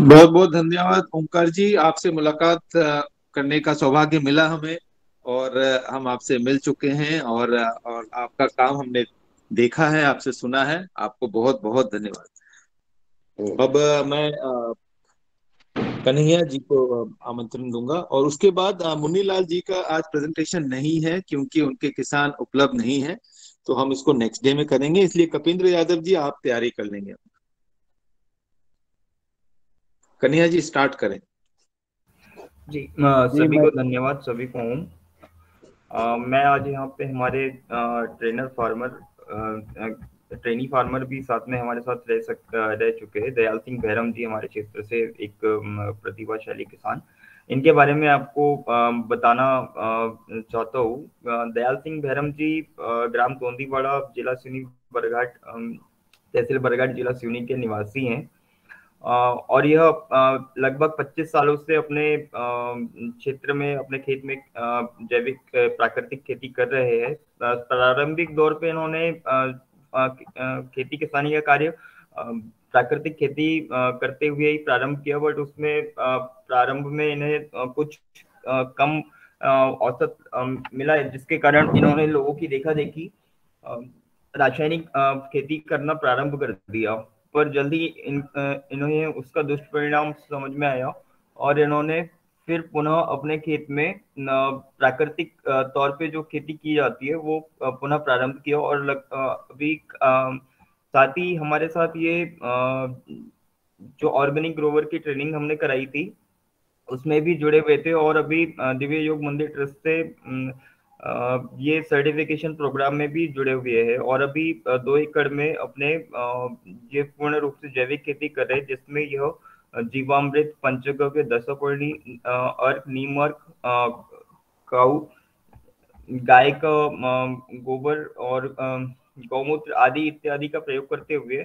बहुत बहुत धन्यवाद ओंकार जी, आपसे मुलाकात करने का सौभाग्य मिला हमें, और हम आपसे मिल चुके हैं, और आपका काम हमने देखा है, आपसे सुना है। आपको बहुत बहुत धन्यवाद। अब मैं कन्हैया जी को आमंत्रण दूंगा, और उसके बाद मुन्नीलाल जी का आज प्रेजेंटेशन नहीं है क्योंकि उनके किसान उपलब्ध नहीं है, तो हम इसको नेक्स्ट डे में करेंगे। इसलिए कपिंद्र यादव जी आप तैयारी कर लेंगे। कन्हैया जी स्टार्ट करें। जी सभी को धन्यवाद, सभी को ओम। मैं आज यहाँ पे हमारे ट्रेनी फार्मर भी साथ में हमारे साथ रह चुके हैं। दयाल सिंह भैरम जी हमारे क्षेत्र से एक प्रतिभाशाली किसान, इनके बारे में आपको बताना चाहता हूँ। दयाल सिंह भैरम जी ग्राम तोंदीवाड़ा, जिला सिवनी बरघाट, तहसील बरघाट, जिला सिवनी के निवासी हैं, और यह लगभग 25 सालों से अपने क्षेत्र में, अपने खेत में जैविक प्राकृतिक खेती कर रहे हैं। प्रारंभिक दौर पे इन्होंने खेती किसानी का कार्य प्राकृतिक खेती करते हुए ही प्रारंभ किया, बट उसमें प्रारंभ में इन्हें कुछ कम औसत मिला, जिसके कारण इन्होंने लोगों की देखा देखी रासायनिक खेती करना प्रारंभ कर दिया। पर जल्दी इन्हें उसका दुष्परिणाम समझ में आया और इन्होंने फिर पुनः अपने खेत में प्राकृतिक तौर पे जो खेती की जाती है वो पुनः प्रारंभ किया। और अभी साथ ही हमारे साथ ये जो ऑर्गेनिक ग्रोवर की ट्रेनिंग हमने कराई थी उसमें भी जुड़े हुए थे। और अभी दिव्य योग मंदिर ट्रस्ट से ये सर्टिफिकेशन प्रोग्राम में भी जुड़े हुए हैं। और अभी 2 एकड़ में अपने ये पूर्ण रूप से जैविक खेती कर रहे हैं, जिसमें यह जीवामृत, पंचगव्य, दशपर्णी अर्क, नीम अर्क, काऊ, गाय का गोबर और गौमूत्र आदि इत्यादि का प्रयोग करते हुए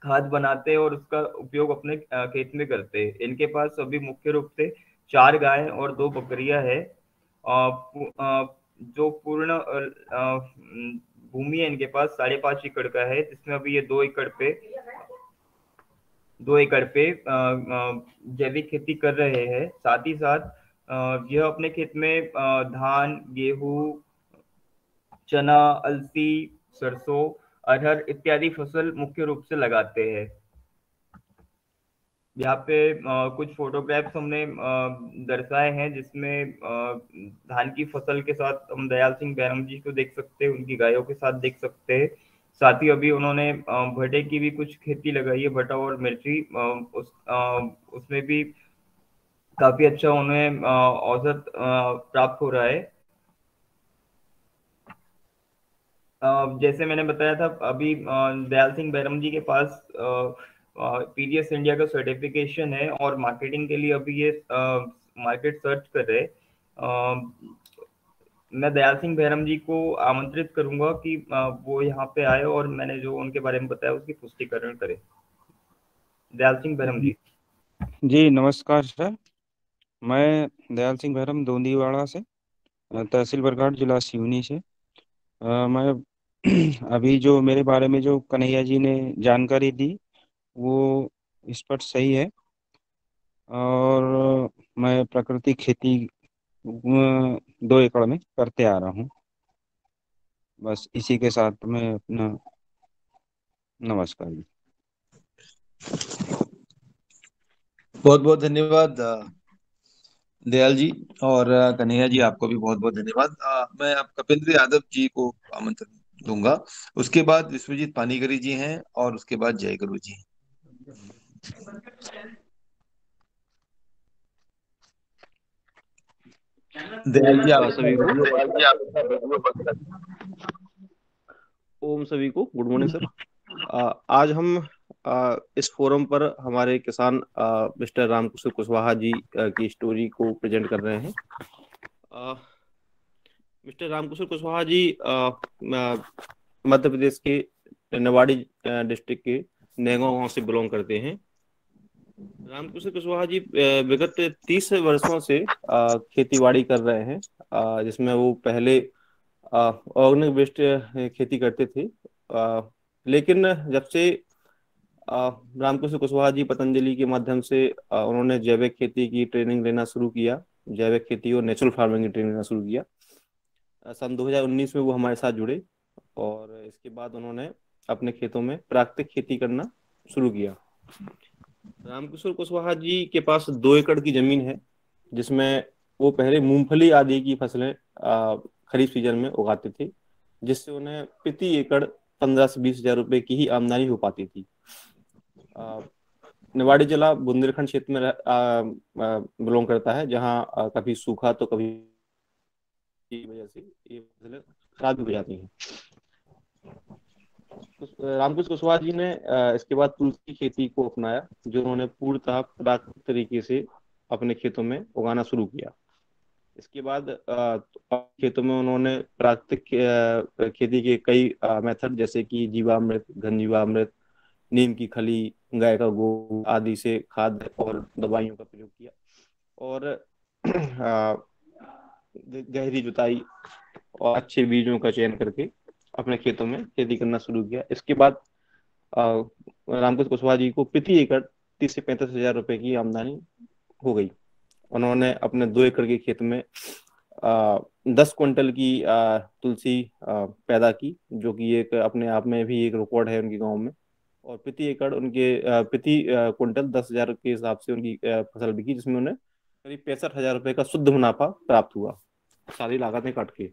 खाद बनाते हैं और उसका उपयोग अपने खेत में करते हैं। इनके पास अभी मुख्य रूप से 4 गाय और 2 बकरियां है। जो पूर्ण भूमि है इनके पास 5.5 एकड़ का है, जिसमें अभी ये 2 एकड़ पे जैविक खेती कर रहे हैं। साथ ही साथ यह अपने खेत में धान, गेहूं, चना, अलसी, सरसों, अरहर इत्यादि फसल मुख्य रूप से लगाते हैं। यहाँ पे कुछ फोटोग्राफ्स हमने दर्शाए हैं, जिसमें धान की फसल के साथ हम दयाल सिंह बैरम जी को देख सकते हैं, उनकी गायों के साथ देख सकते हैं। साथ ही अभी उन्होंने भटे की भी कुछ खेती लगाई है, भटा और मिर्ची। उसमें भी काफी अच्छा उन्हें औसत प्राप्त हो रहा है। जैसे मैंने बताया था, अभी दयाल सिंह बैरम जी के पास पीडीएस इंडिया का सर्टिफिकेशन है और मार्केटिंग के लिए अभी ये मार्केट सर्च कर रहे हैं। मैं दयाल सिंह बैरम जी को आमंत्रित करूंगा कि वो यहाँ पे आए और मैंने जो उनके बारे में बताया उसकी पुष्टिकरण करें। दयाल सिंह बैरम जी। जी नमस्कार सर, मैं दयाल सिंह बैरम दोंदीवाड़ा से, तहसील बरघाट, जिला सिवनी से। मैं अभी जो मेरे बारे में जो कन्हैया जी ने जानकारी दी वो स्पष्ट सही है और मैं प्राकृतिक खेती 2 एकड़ में करते आ रहा हूँ। बस इसी के साथ मैं अपना नमस्कार जी। बहुत बहुत धन्यवाद दयाल जी और कन्हैया जी, आपको भी बहुत बहुत धन्यवाद। मैं अब कपिलेंद्र यादव जी को आमंत्रण दूंगा, उसके बाद विश्वजीत पानीगरी जी हैं और उसके बाद जय गुरु जी। दयाल जी आप सभी को ओम, सभी को गुड मॉर्निंग सर। आज हम इस फोरम पर हमारे किसान मिस्टर रामकुशल कुशवाहा जी की स्टोरी को प्रेजेंट कर रहे हैं। मिस्टर रामकुशल कुशवाहा जी मध्य प्रदेश के निवाड़ी डिस्ट्रिक्ट के नेगांव गांव से बिलोंग करते हैं। रामकुशल कुशवाहा जी विगत 30 वर्षों से खेतीबाड़ी कर रहे हैं, जिसमें वो पहले ऑर्गेनिक बेस्ड खेती करते थे। लेकिन जब से रामकुशल कुशवाहा जी पतंजलि के माध्यम से उन्होंने जैविक खेती की ट्रेनिंग लेना शुरू किया, जैविक खेती और नेचुरल फार्मिंग की ट्रेनिंग लेना शुरू किया। सन 2019 में वो हमारे साथ जुड़े और इसके बाद उन्होंने अपने खेतों में प्राकृतिक खेती करना शुरू किया। रामकुशल कुशवाहा जी के पास 2 एकड़ की जमीन है, जिसमें वो पहले मूंगफली आदि की फसलें खरीफ सीजन में उगाते थे, जिससे उन्हें प्रति एकड़ 15 से 20 हजार रुपए की ही आमदनी हो पाती थी। निवाड़ी जिला बुंदेलखंड क्षेत्र में बिलोंग करता है, जहाँ कभी सूखा तो कभी की वजह से ये फसलें खराब भी हो जाती हैं। रामकुशल कुशवाहा जी ने इसके बाद तुलसी की खेती को अपनाया, जो उन्होंने पूर्णतः प्राकृतिक तरीके से अपने खेतों में उगाना शुरू किया। इसके बाद खेतों में उन्होंने प्राकृतिक खेती के कई मेथड, जैसे कि जीवामृत, घन जीवामृत, नीम की खली, गाय का गोबर आदि से खाद और दवाइयों का प्रयोग किया और गहरी जुताई और अच्छे बीजों का चयन करके अपने खेतों में खेती करना शुरू किया। इसके बाद रामकुशल कुशवाहा जी को प्रति एकड़ 30 से 35 हजार रुपए की आमदनी हो गई। उन्होंने अपने 2 एकड़ के खेत में 10 क्विंटल की तुलसी पैदा की, जो कि एक अपने आप में भी एक रिकॉर्ड है उनके गांव में। और प्रति एकड़ उनके प्रति क्विंटल 10,000 के हिसाब से उनकी फसल बिकी, जिसमें उन्हें करीब 65,000 रुपए का शुद्ध मुनाफा प्राप्त हुआ, सारी लागतें काट के।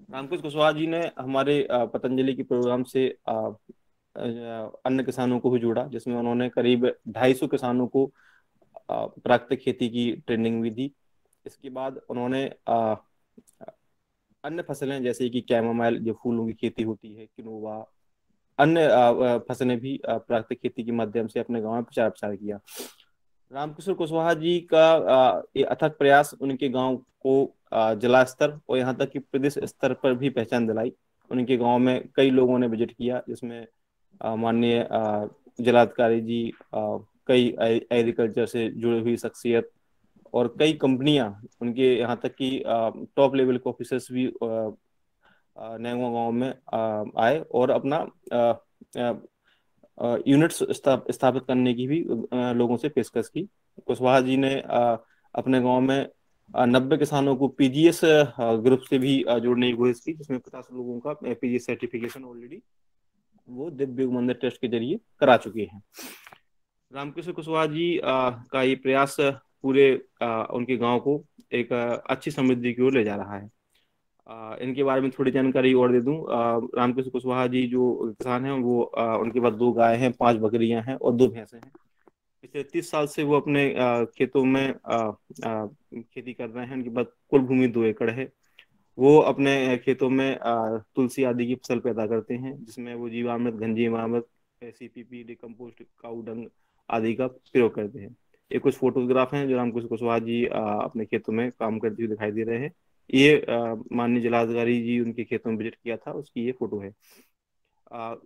रामकृष्ण कुशवाहा जी ने हमारे पतंजलि के प्रोग्राम से अन्य किसानों को भी जोड़ा, जिसमें उन्होंने करीब 250 किसानों को प्राकृतिक खेती की ट्रेनिंग भी दी। इसके बाद उन्होंने अन्य फसलें जैसे कि कैमोमाइल जो फूलों की खेती होती है, किनोवा, अन्य फसलें भी प्राकृतिक खेती के माध्यम से अपने गांव में प्रचार प्रसार किया। रामकृष्ण कुशवाहा जी का ये अथक प्रयास उनके गांव को जिला स्तर और यहाँ तक कि प्रदेश स्तर पर भी पहचान दिलाई। उनके गांव में कई लोगों ने विजिट किया, जिसमें माननीय जिलाधिकारी जी, कई एग्रीकल्चर से जुड़ी हुई शख्सियत और कई कंपनियां, उनके यहाँ तक कि टॉप लेवल के ऑफिसर्स भी नेंगवा गांव में आए और अपना यूनिट्स स्थापित करने की भी लोगों से पेशकश की। कुशवाहा जी ने अपने गांव में 90 किसानों को पीजीएस ग्रुप से भी जोड़ने की कोशिश की, जिसमें 50 लोगों का पीजीएस सर्टिफिकेशन ऑलरेडी वो दिव्य मंदिर ट्रस्ट के जरिए करा चुके हैं। रामकृष्ण कुशवाहा जी का ये प्रयास पूरे उनके गांव को एक अच्छी समृद्धि की ओर ले जा रहा है। इनके बारे में थोड़ी जानकारी और दे दूं। रामकृष्ण कुशवाहा जी जो किसान हैं वो उनके पास 2 गाय हैं, 5 बकरियां हैं और 2 भैंसें हैं। पिछले 30 साल से वो अपने खेतों में खेती कर रहे हैं। उनके पास कुल भूमि 2 एकड़ है। वो अपने खेतों में तुलसी आदि की फसल पैदा करते हैं, जिसमें वो जीवामृत, घन जीवामृत, सीपीपी, डिकम्पोस्ट, काऊ डंग आदि का प्रयोग करते हैं। ये कुछ फोटोग्राफ हैं जो रामकृष्ण कुशवाहा जी अपने खेतों में काम करते हुए दिखाई दे रहे हैं। ये माननीय जिलाधिकारी जी उनके खेतों में विजिट किया था, उसकी ये फोटो है।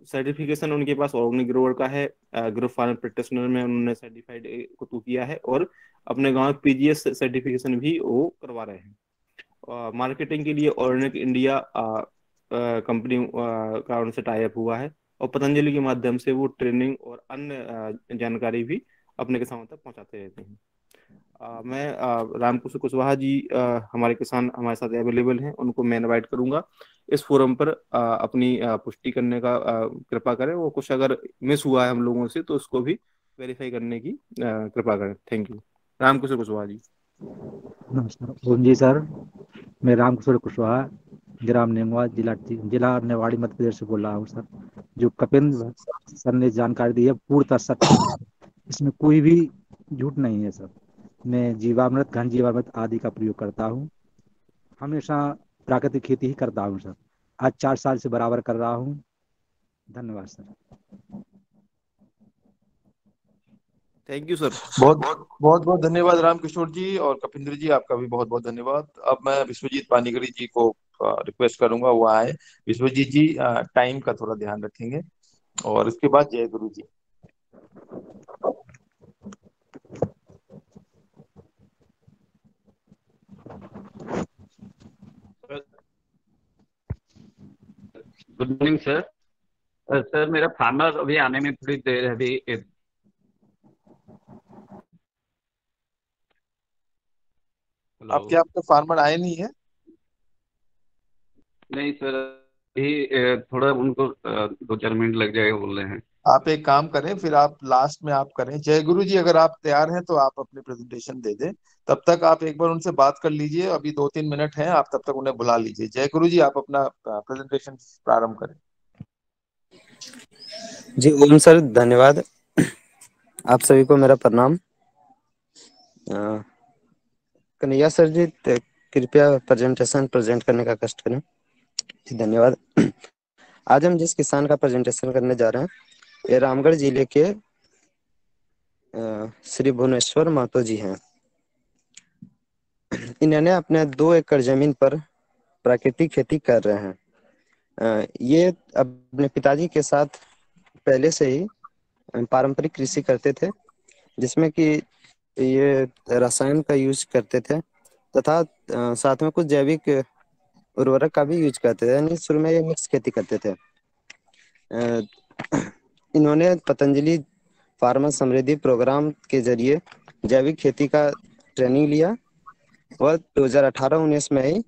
सर्टिफिकेशन उनके पास ऑर्गेनिक ग्रोवर का है, ग्रुप फार्म प्रैक्टिशनर में उन्होंने सर्टिफाइड को किया है और अपने गांव में पीजीएस सर्टिफिकेशन भी वो करवा रहे हैं। मार्केटिंग के लिए ऑर्गेनिक इंडिया कंपनी का उनसे टाई अप हुआ है और पतंजलि के माध्यम से वो ट्रेनिंग और अन्य जानकारी भी अपने किसानों तक पहुंचाते रहते हैं। मैं रामकृष्ण कुशवाहा जी हमारे किसान हमारे साथ अवेलेबल हैं, उनको मैं इनवाइट करूंगा इस फोरम पर अपनी पुष्टि करने का कृपा करें। वो कुछ अगर मिस हुआ है हम लोगों से तो उसको भी वेरीफाई करने की कृपा करें। Thank you. रामकृष्ण कुशवाहा जी। नमस्कार जी सर, मैं रामकृष्ण कुशवाहा ग्राम नेंगवा जिला नेवाड़ी मध्य प्रदेश से बोल रहा हूँ सर। जो कपिल सर ने जानकारी दी है पूर्णतः सत्य है, इसमें कोई भी झूठ नहीं है सर। मैं जीवामृत, घन जीवामृत आदि का प्रयोग करता हूँ। हमेशा प्राकृतिक खेती ही करता हूँ सर। आज 4 साल से बराबर कर रहा हूँ। धन्यवाद सर। Thank you sir. बहुत धन्यवाद रामकिशोर जी और कपिंद्र जी, आपका भी बहुत बहुत धन्यवाद। अब मैं विश्वजीत पानीगढ़ी जी को रिक्वेस्ट करूंगा वो आए। विश्वजीत जी टाइम का थोड़ा ध्यान रखेंगे और इसके बाद जय गुरु जी। Good morning sir. सर मेरा फार्मर अभी आने में थोड़ी देर है। अभी आपके फार्मर आए नहीं है? नहीं सर, अभी थोड़ा उनको 2-4 मिनट लग जाएगा बोल रहे हैं। आप एक काम करें, फिर आप लास्ट में आप करें। जय गुरु जी अगर आप तैयार हैं तो आप अपनी प्रेजेंटेशन दे दें। तब तक आप एक बार उनसे बात कर लीजिए, अभी 2-3 मिनट हैं, आप तब तक उन्हें बुला लीजिए। जय गुरु जी आप अपना प्रेजेंटेशन प्रारंभ करें। जी ओम सर, धन्यवाद। आप सभी को मेरा प्रणाम। कन्हैया सर जी कृपया प्रेजेंटेशन प्रेजेंट करने का कष्ट करें। धन्यवाद। आज हम जिस किसान का प्रेजेंटेशन करने जा रहे हैं ये रामगढ़ जिले के श्री भुवनेश्वर महतो जी हैं। इन्होंने अपने 2 एकड़ जमीन पर प्राकृतिक खेती कर रहे हैं। ये अपने पिताजी के साथ पहले से ही पारंपरिक कृषि करते थे, जिसमें कि ये रसायन का यूज करते थे तथा साथ में कुछ जैविक उर्वरक का भी यूज करते थे, यानी शुरू में ये मिक्स खेती करते थे। इन्होंने पतंजलि फार्मर समृद्धि प्रोग्राम के जरिए जैविक खेती का ट्रेनिंग लिया और 2018-19 में ही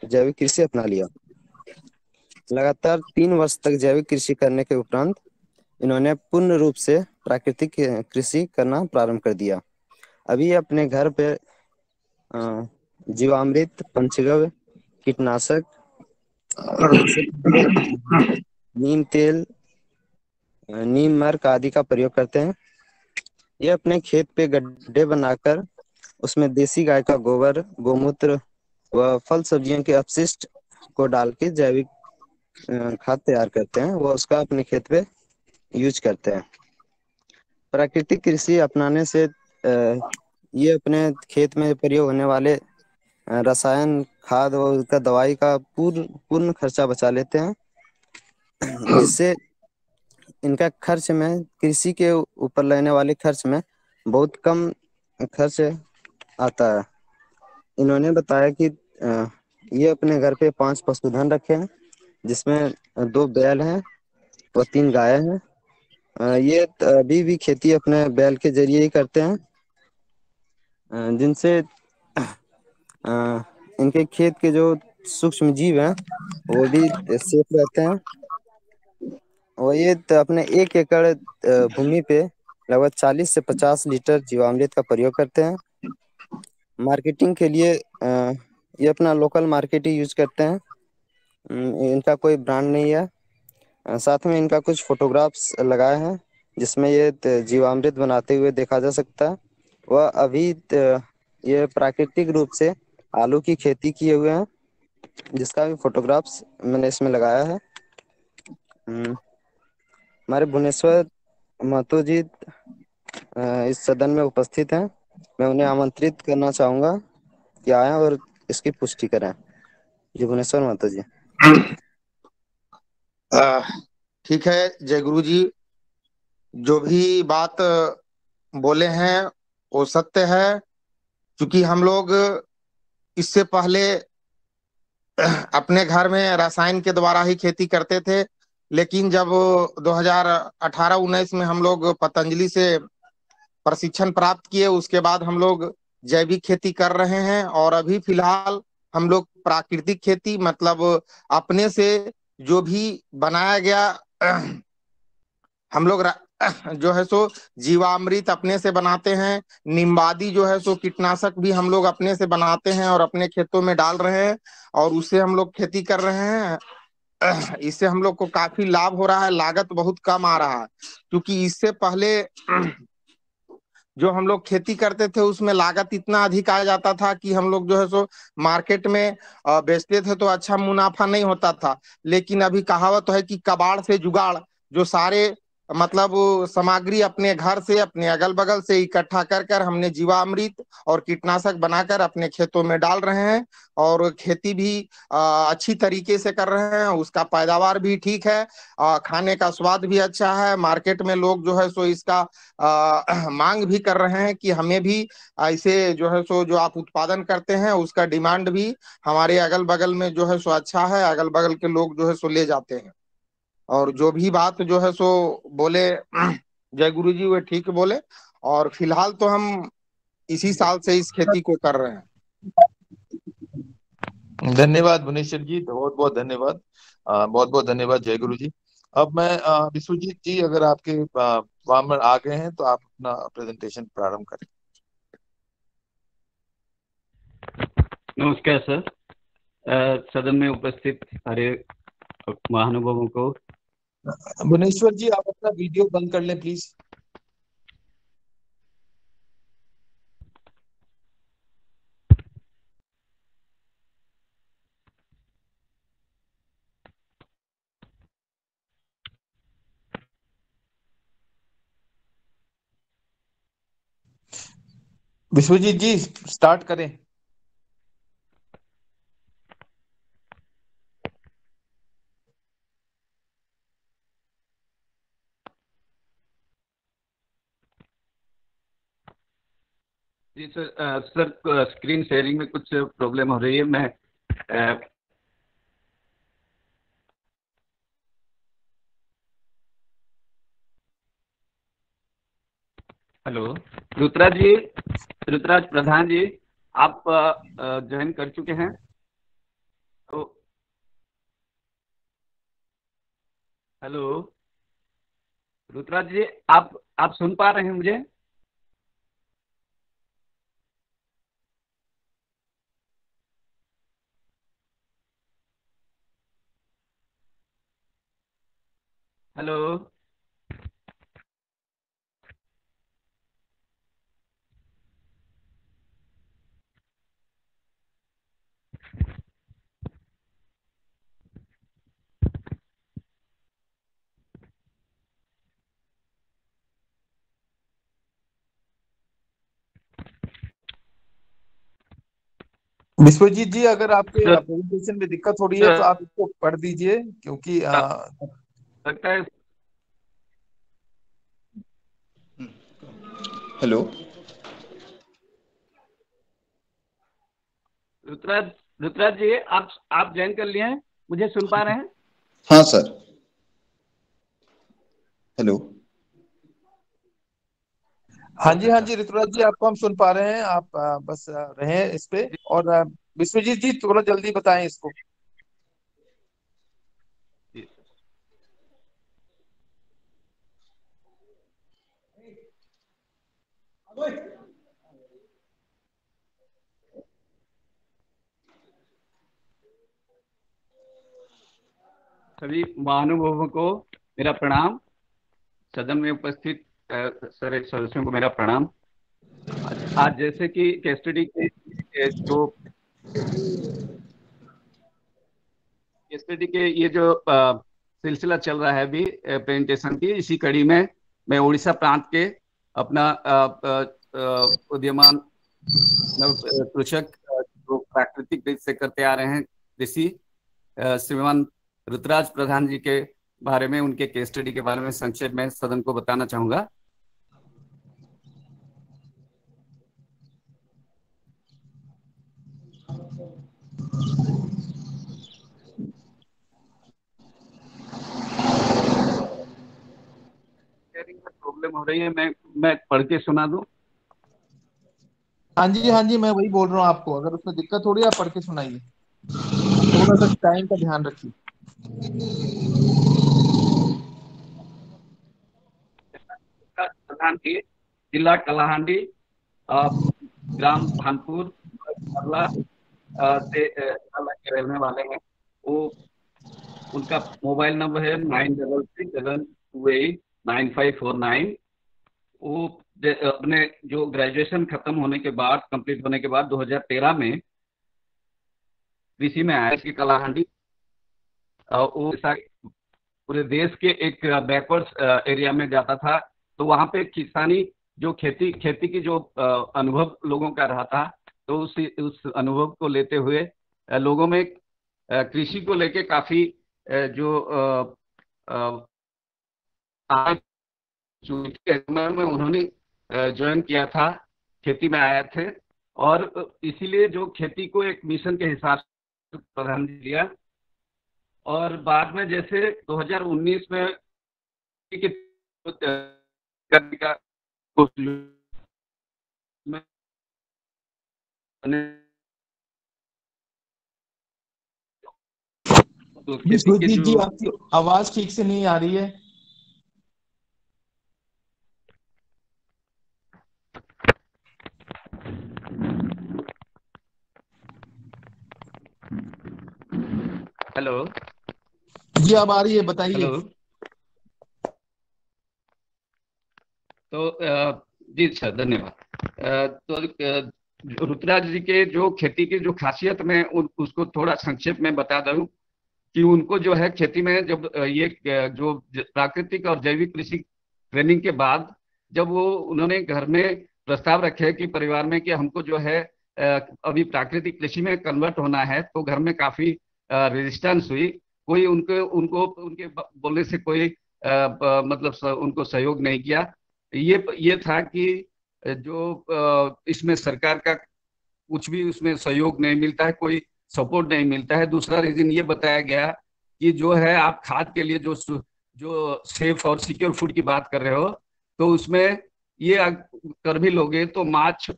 जैविक कृषि अपना लिया। लगातार 3 वर्ष तक जैविक कृषि करने के उपरांत इन्होंने पूर्ण रूप से प्राकृतिक कृषि करना प्रारंभ कर दिया। अभी अपने घर पे जीवामृत, पंचगव्य, कीटनाशक से नीम तेल, नीम अर्क आदि का प्रयोग करते हैं। ये अपने खेत पे गड्ढे बनाकर उसमें देसी गाय का गोबर, गोमूत्र व फल सब्जियों के अपशिष्ट को डाल के जैविक खाद तैयार करते हैं। वो उसका अपने खेत पे यूज करते हैं। प्राकृतिक कृषि अपनाने से ये अपने खेत में प्रयोग होने वाले रसायन खाद और उसका दवाई का पूर्ण खर्चा बचा लेते हैं, जिससे इनका खर्च में, कृषि के ऊपर लगने वाले खर्च में बहुत कम खर्च आता है। इन्होंने बताया कि ये अपने घर पे 5 पशुधन रखे हैं, जिसमें 2 बैल हैं और 3 गायें हैं। ये अभी भी खेती अपने बैल के जरिए ही करते हैं, जिनसे इनके खेत के जो सूक्ष्म जीव हैं वो भी सेफ रहते हैं। और ये अपने 1 एकड़ भूमि पे लगभग 40 से 50 लीटर जीवामृत का प्रयोग करते हैं। मार्केटिंग के लिए ये अपना लोकल मार्केट ही यूज करते हैं। इनका कोई ब्रांड नहीं है। साथ में इनका कुछ फोटोग्राफ्स लगाए हैं, जिसमें ये जीवामृत बनाते हुए देखा जा सकता है। वह अभी ये प्राकृतिक रूप से आलू की खेती किए हुए हैं, जिसका भी फोटोग्राफ्स मैंने इसमें लगाया है। हमारे भुवनेश्वर महतो जी इस सदन में उपस्थित हैं। मैं उन्हें आमंत्रित करना चाहूंगा कि आए और इसकी पुष्टि करें। जी भुवनेश्वर महतो जी। ठीक है जय गुरु जी, जो भी बात बोले हैं वो सत्य है। क्योंकि हम लोग इससे पहले अपने घर में रसायन के द्वारा ही खेती करते थे, लेकिन जब 2018-19 में हम लोग पतंजलि से प्रशिक्षण प्राप्त किए, उसके बाद हम लोग जैविक खेती कर रहे हैं। और अभी फिलहाल हम लोग प्राकृतिक खेती, मतलब अपने से जो भी बनाया गया हम लोग जो है सो जीवामृत अपने से बनाते हैं। नीमबादी जो है सो कीटनाशक भी हम लोग अपने से बनाते हैं और अपने खेतों में डाल रहे हैं, और उससे हम लोग खेती कर रहे हैं। इससे हम लोग को काफी लाभ हो रहा है, लागत बहुत कम आ रहा है। क्योंकि इससे पहले जो हम लोग खेती करते थे उसमें लागत इतना अधिक आ जाता था कि हम लोग जो है सो मार्केट में बेचते थे तो अच्छा मुनाफा नहीं होता था। लेकिन अभी कहावत है कि कबाड़ से जुगाड़, जो सारे मतलब सामग्री अपने घर से, अपने अगल बगल से इकट्ठा कर कर हमने जीवामृत और कीटनाशक बनाकर अपने खेतों में डाल रहे हैं। और खेती भी अच्छी तरीके से कर रहे हैं, उसका पैदावार भी ठीक है, खाने का स्वाद भी अच्छा है। मार्केट में लोग जो है सो इसका मांग भी कर रहे हैं कि हमें भी ऐसे जो है सो जो आप उत्पादन करते हैं उसका डिमांड भी हमारे अगल बगल में जो है सो अच्छा है, अगल बगल के लोग जो है सो ले जाते हैं। और जो भी बात जो है सो बोले जय गुरु जी, वे ठीक बोले। और फिलहाल तो हम इसी साल से इस खेती को कर रहे हैं। धन्यवाद भुवनेश्वर जी, बहुत बहुत धन्यवाद। बहुत बहुत धन्यवाद जय गुरु जी। अब मैं विश्वजीत जी, अगर आपके वहां में आ गए हैं तो आप अपना प्रेजेंटेशन प्रारंभ करें। नमस्कार सर। सदन में उपस्थित सारे महानुभावों को। भुवनेश्वर जी, आप अपना वीडियो बंद कर लें प्लीज। विश्वजीत जी स्टार्ट करें। जी सर, सर स्क्रीन शेयरिंग में कुछ प्रॉब्लम हो रही है। मैं हेलो ऋतुराज प्रधान जी, आप ज्वाइन कर चुके हैं? तो हेलो ऋतुराज जी, आप सुन पा रहे हैं मुझे? हेलो। विश्वजीत जी, अगर आपके प्रेजेंटेशन में दिक्कत हो रही है तो आप इसको पढ़ दीजिए, क्योंकि लगता है। हेलो। ऋतुराज जी, आप ज्वाइन कर लिए हैं? मुझे सुन पा रहे हैं? हाँ सर। हेलो। हाँ जी ऋतुराज जी, आपको हम सुन पा रहे हैं। आप बस रहें इस पे। और विश्वजीत जी, थोड़ा जल्दी बताएं इसको। सभी महानुभावों को मेरा प्रणाम। सदन में उपस्थित सारे सदस्यों को मेरा प्रणाम। आज जैसे कि केस स्टडी के ये जो सिलसिला चल रहा है अभी प्रेजेंटेशन की, इसी कड़ी में मैं उड़ीसा प्रांत के अपना उदीयमान कृषक जो प्राकृतिक रीत से करते आ रहे हैं कृषि, श्रीमान ऋतुराज प्रधान जी के बारे में, उनके केस स्टडी के बारे में संक्षेप में सदन को बताना चाहूंगा। प्रॉब्लम हो रही है, मैं पढ़ के सुना दूं? हाँ जी, मैं वही बोल रहा हूँ आपको। अगर उसमें दिक्कत हो रही है, आप पढ़ के सुनाइए। थोड़ा सा टाइम का ध्यान रखिए। प्रधान जी, जिला कलाहांडी, ग्राम भानपुर से के रहने वाले हैं। वो उनका मोबाइल नंबर है 9667289549। वो अपने जो ग्रेजुएशन खत्म होने के बाद, कंप्लीट होने के बाद 2013 में कृषि में आया कि कलाहांडी। वो पूरे देश के एक बैकवर्ड एरिया में जाता था, तो वहां पे किसानी जो खेती की जो अनुभव लोगों का रहा था, तो उस अनुभव को लेते हुए लोगों में कृषि को लेके काफी जो में उन्होंने ज्वाइन किया था, खेती में आए थे, और इसीलिए जो खेती को एक मिशन के हिसाब से प्रधान जी लिया। और बाद में जैसे 2019 में करने का विश्वजीत जी, आपकी आवाज ठीक से नहीं आ रही है। हेलो जी, अब आ रही है, बताइए। हेलो। तो जी सर, धन्यवाद। तो ऋतुराज जी के जो खेती की जो खासियत में उसको थोड़ा संक्षेप में बता दूं कि उनको जो है खेती में जब ये जो प्राकृतिक और जैविक कृषि ट्रेनिंग के बाद जब वो उन्होंने घर में प्रस्ताव रखे कि परिवार में कि हमको जो है अभी प्राकृतिक कृषि में कन्वर्ट होना है, तो घर में काफी रेजिस्टेंस हुई। कोई उनके बोलने से कोई मतलब उनको सहयोग नहीं किया। ये था कि जो इसमें सरकार का कुछ भी उसमें सहयोग नहीं मिलता है, कोई सपोर्ट नहीं मिलता है। दूसरा रीजन ये बताया गया कि जो है आप खाद के लिए जो सेफ और सिक्योर फूड की बात कर रहे हो, तो उसमें ये कर भी लोगे तो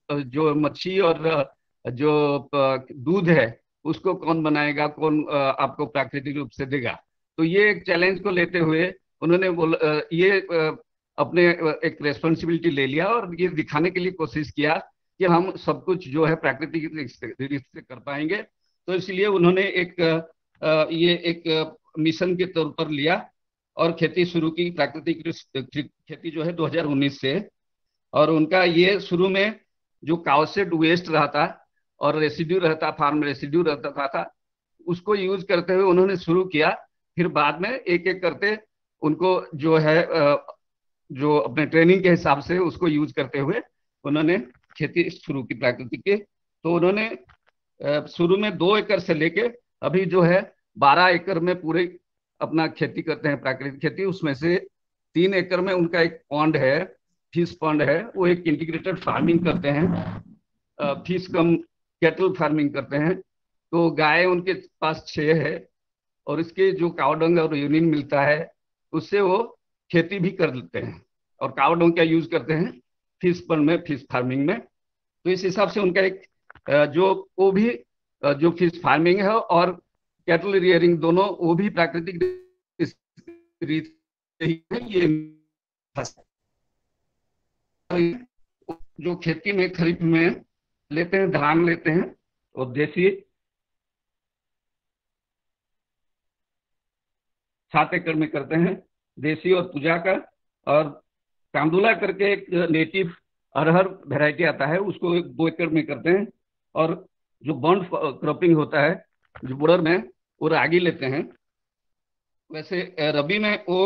जो मच्छी और जो दूध है उसको कौन बनाएगा, कौन आपको प्राकृतिक रूप से देगा। तो ये एक चैलेंज को लेते हुए उन्होंने ये अपने एक रेस्पॉन्सिबिलिटी ले लिया और ये दिखाने के लिए कोशिश किया कि हम सब कुछ जो है प्राकृतिक रीति से कर पाएंगे। तो इसलिए उन्होंने ये एक मिशन के तौर पर लिया और खेती शुरू की, प्राकृतिक खेती जो है 2019 से। और उनका ये शुरू में जो काउसेड वेस्ट रहा था और रेसिड्यू रहता, फार्म रेसिड्यू रहता था, उसको यूज करते हुए उन्होंने शुरू किया। फिर बाद में एक एक करते उनको जो है जो अपने ट्रेनिंग के हिसाब से उसको यूज करते हुए उन्होंने खेती शुरू की प्राकृतिक की। तो उन्होंने शुरू में 2 एकड़ से लेके अभी जो है 12 एकड़ में पूरे अपना खेती करते हैं, प्राकृतिक खेती। उसमें से 3 एकड़ में उनका एक पॉन्ड है, फिश पॉन्ड है, वो एक इंटीग्रेटेड फार्मिंग करते हैं, फिश कम कैटल फार्मिंग करते हैं। तो गाय उनके पास 6 है और इसके जो कावडंग और यूरिन मिलता है उससे वो खेती भी कर लेते हैं। और कावडंग का यूज करते हैं फिश पॉन्ड में, फिश फार्मिंग में। तो इस हिसाब से उनका एक जो वो भी जो फिश फार्मिंग है और कैटल रियरिंग दोनों वो भी प्राकृतिक रीत से ही है। ये जो खेती में खरीफ में लेते हैं, धान लेते हैं और देसी 7 एकड़ में करते हैं, देसी और पूजा का। और कांदुला करके एक नेटिव अरहर वैरायटी आता है, उसको 2 एकड़ में करते हैं। और जो बॉन्ड क्रॉपिंग होता है जो बॉर्डर में, वो रागी लेते हैं। वैसे रबी में वो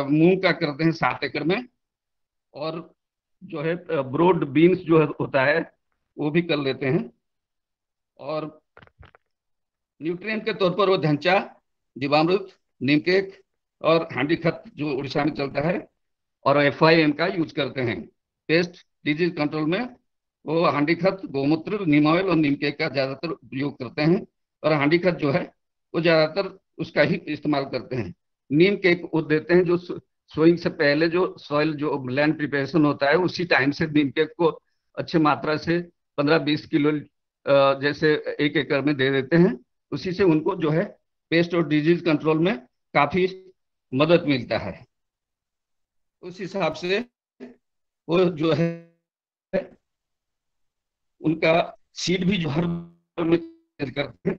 मूंग का करते हैं 7 एकड़ में। और जो है ब्रोड बीन्स जो होता है वो भी कर लेते हैं। और न्यूट्रिएंट के तौर पर वो धंचा, जीवामृत, नीम केक और हांडी खत जो उड़ीसा में चलता है और FIM का यूज करते हैं। पेस्ट डिजीज कंट्रोल में वो हांडी खत, गोमूत्र, नीम ऑयल और नीम केक का ज्यादातर उपयोग करते हैं। और हांडी खत जो है वो ज्यादातर उसका ही इस्तेमाल करते हैं। नीम केक वो देते हैं जो सोइंग से पहले जो सॉइल जो लैंड प्रिपरेशन होता है उसी टाइम से नीम केक को अच्छे मात्रा से 15-20 किलो जैसे 1 एकड़ में दे देते हैं। उसी से उनको जो है पेस्ट और डिजीज कंट्रोल में काफी मदद मिलता है। उस हिसाब से वो जो है उनका सीड भी जो हर में करते हैं।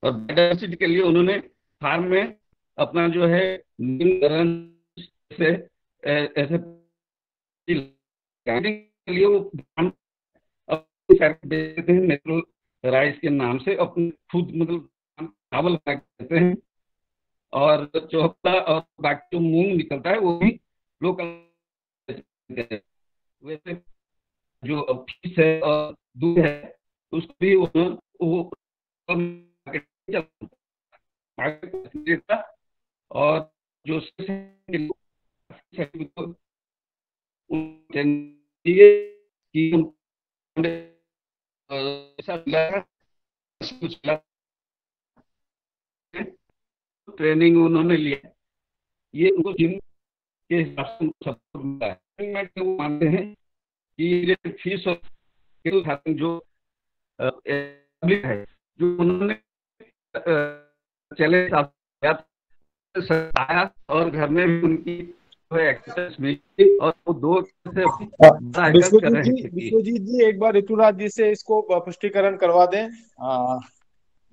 और बायोडाइवर्सिटी के लिए उन्होंने फार्म में अपना जो है नीम से ऐसे के लिए वो देते हैं नेचुरल राइस के नाम से, अपने खुद मतलब चावल करते हैं। और चौपड़ा और बाकी जो मूंग निकलता है वो भी लोकल। वैसे जो फिश है और दूध है उसको भी वो और जो ट्रेनिंग उन्होंने लिया, ये उनको जिम के हिसाब से सपोर्ट मिला है। वो मानते हैं कि फीस और जो है जो उन्होंने चैलेंज आया और घर में भी उनकी एक्सरसाइज और वो 2 से विश्वजीत जी एक बार ऋतुराज जी से इसको पुष्टिकरण करवा दें।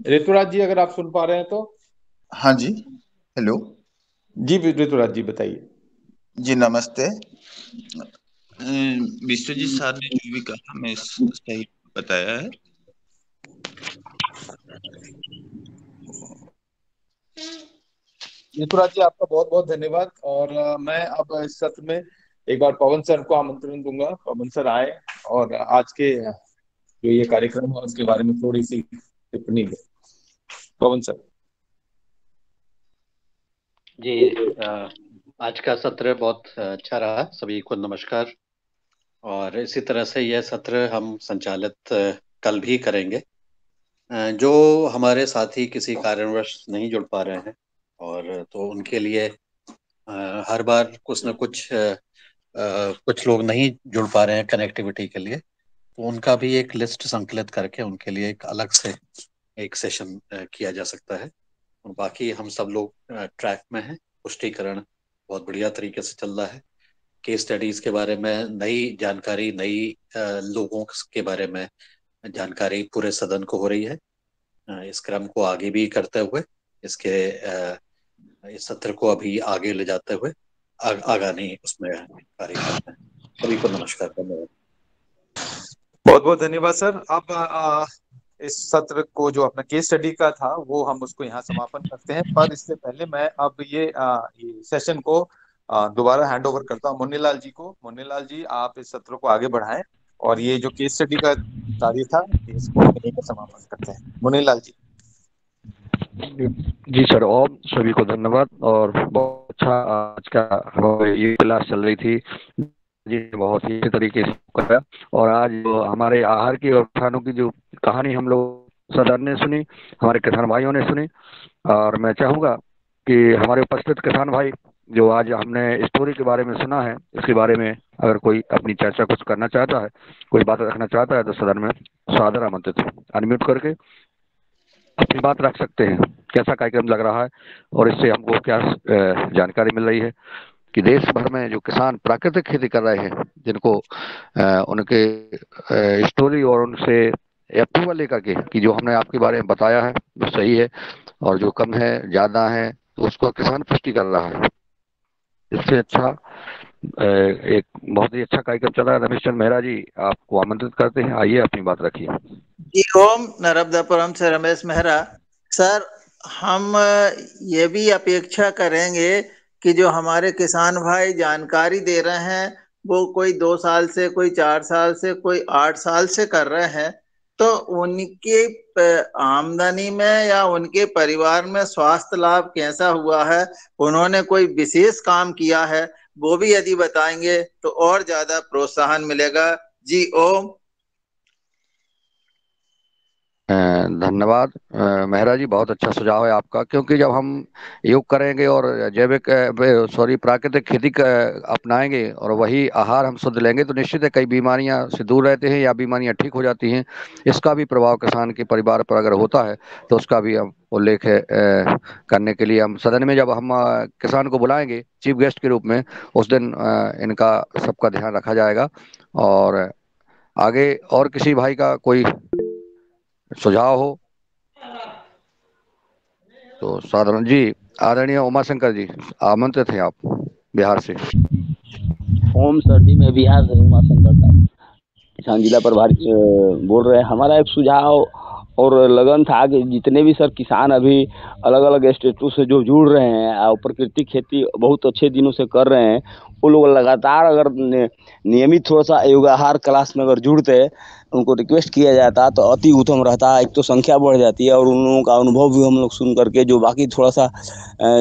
ऋतुराज जी अगर आप सुन पा रहे हैं तो। हाँ जी, हेलो जी ऋतुराज जी बताइए। जी नमस्ते। विश्वजीत सर ने जो भी कहा मैं सही बताया है। ऋतुराज जी आपका बहुत बहुत धन्यवाद। और मैं अब इस सत्र में एक बार पवन सर को आमंत्रण दूंगा, पवन सर आए और आज के जो ये कार्यक्रम है उसके बारे में थोड़ी सी टिप्पणी दें। पवन सर। जी, आज का सत्र बहुत अच्छा रहा, सभी को नमस्कार। और इसी तरह से यह सत्र हम संचालित कल भी करेंगे। जो हमारे साथी किसी कारणवश नहीं जुड़ पा रहे हैं और तो उनके लिए हर बार कुछ न कुछ कुछ लोग नहीं जुड़ पा रहे हैं कनेक्टिविटी के लिए, तो उनका भी एक लिस्ट संकलित करके उनके लिए एक अलग से एक सेशन किया जा सकता है। और बाकी हम सब लोग ट्रैक में हैं, पुष्टिकरण बहुत बढ़िया तरीके से चल रहा है। केस स्टडीज के बारे में नई जानकारी, नई लोगों के बारे में जानकारी पूरे सदन को हो रही है। इस क्रम को आगे भी करते हुए इस सत्र को अभी आगे ले जाते हुए आगामी उसमें कार्य करते हैं। सभी को नमस्कार, धन्यवाद। बहुत बहुत धन्यवाद सर। अब इस सत्र को जो अपना केस स्टडी का था वो हम उसको यहाँ समापन करते हैं, पर इससे पहले मैं अब ये सेशन को दोबारा हैंड ओवर करता हूँ मुन्नीलाल जी को। मुन्नीलाल जी, आप इस सत्र को आगे बढ़ाएं और ये जो केस स्टडी का कार्य था इसको हम यहीं पर समापन करते हैं। मुन्नीलाल जी। जी सर, और सभी को धन्यवाद। और बहुत अच्छा आज का ये क्लास चल रही थी जी, बहुत ही अच्छे तरीके से कराया। और आज हमारे आहार की और किसानों की जो कहानी हम लोग सदन ने सुनी, हमारे किसान भाइयों ने सुनी, और मैं चाहूँगा कि हमारे उपस्थित किसान भाई जो आज हमने स्टोरी के बारे में सुना है, इसके बारे में अगर कोई अपनी चर्चा कुछ करना चाहता है, कोई बात रखना चाहता है, तो सदन में सादर आमंत्रित है। अनम्यूट करके अपनी बात रख सकते हैं। कैसा कार्यक्रम लग रहा है और इससे हमको क्या जानकारी मिल रही है कि देश भर में जो किसान प्राकृतिक खेती कर रहे हैं, जिनको उनके स्टोरी और उनसे अप्रूवल लेकर के कि जो हमने आपके बारे में बताया है वो सही है और जो कम है ज्यादा है तो उसको किसान पुष्टि कर रहा है। इससे अच्छा एक बहुत ही अच्छा कार्यक्रम चल रहा है। रमेश चंद्र मेहरा जी, आपको आमंत्रित करते हैं, आइए अपनी बात रखिए। जी ओम नर्मदापुरम से रमेश मेहरा। सर, हम ये भी अपेक्षा करेंगे कि जो हमारे किसान भाई जानकारी दे रहे हैं वो कोई 2 साल से, कोई 4 साल से, कोई 8 साल से कर रहे हैं, तो उनके आमदनी में या उनके परिवार में स्वास्थ्य लाभ कैसा हुआ है, उन्होंने कोई विशेष काम किया है, वो भी यदि बताएंगे तो और ज्यादा प्रोत्साहन मिलेगा। जी ओम। धन्यवाद मेहरा जी, बहुत अच्छा सुझाव है आपका। क्योंकि जब हम योग करेंगे और जैविक प्राकृतिक खेती अपनाएंगे और वही आहार हम शुद्ध लेंगे तो निश्चित है कई बीमारियां से दूर रहते हैं या बीमारियां ठीक हो जाती हैं। इसका भी प्रभाव किसान के परिवार पर अगर होता है तो उसका भी हम उल्लेख करने के लिए हम सदन में जब हम किसान को बुलाएंगे चीफ गेस्ट के रूप में, उस दिन इनका सबका ध्यान रखा जाएगा। और आगे और किसी भाई का कोई सुझाव हो तो साधारण जी, आदरणीय उमाशंकर जी आमंत्रित हैं आप बिहार से। ओम सर जी, मैं बिहार से उमाशंकर साहब, किसान जिला प्रभारी बोल रहे हैं। हमारा एक सुझाव और लगन था कि जितने भी सर किसान अभी अलग अलग स्टेटों से जो जुड़ रहे हैं और प्राकृतिक खेती बहुत अच्छे दिनों से कर रहे हैं, वो लोग लगातार अगर नियमित थोड़ा सा योगाहार क्लास में अगर जुड़ते, उनको रिक्वेस्ट किया जाता तो अति उत्तम रहता। एक तो संख्या बढ़ जाती है और उन लोगों का अनुभव भी हम लोग सुन करके जो बाकी थोड़ा सा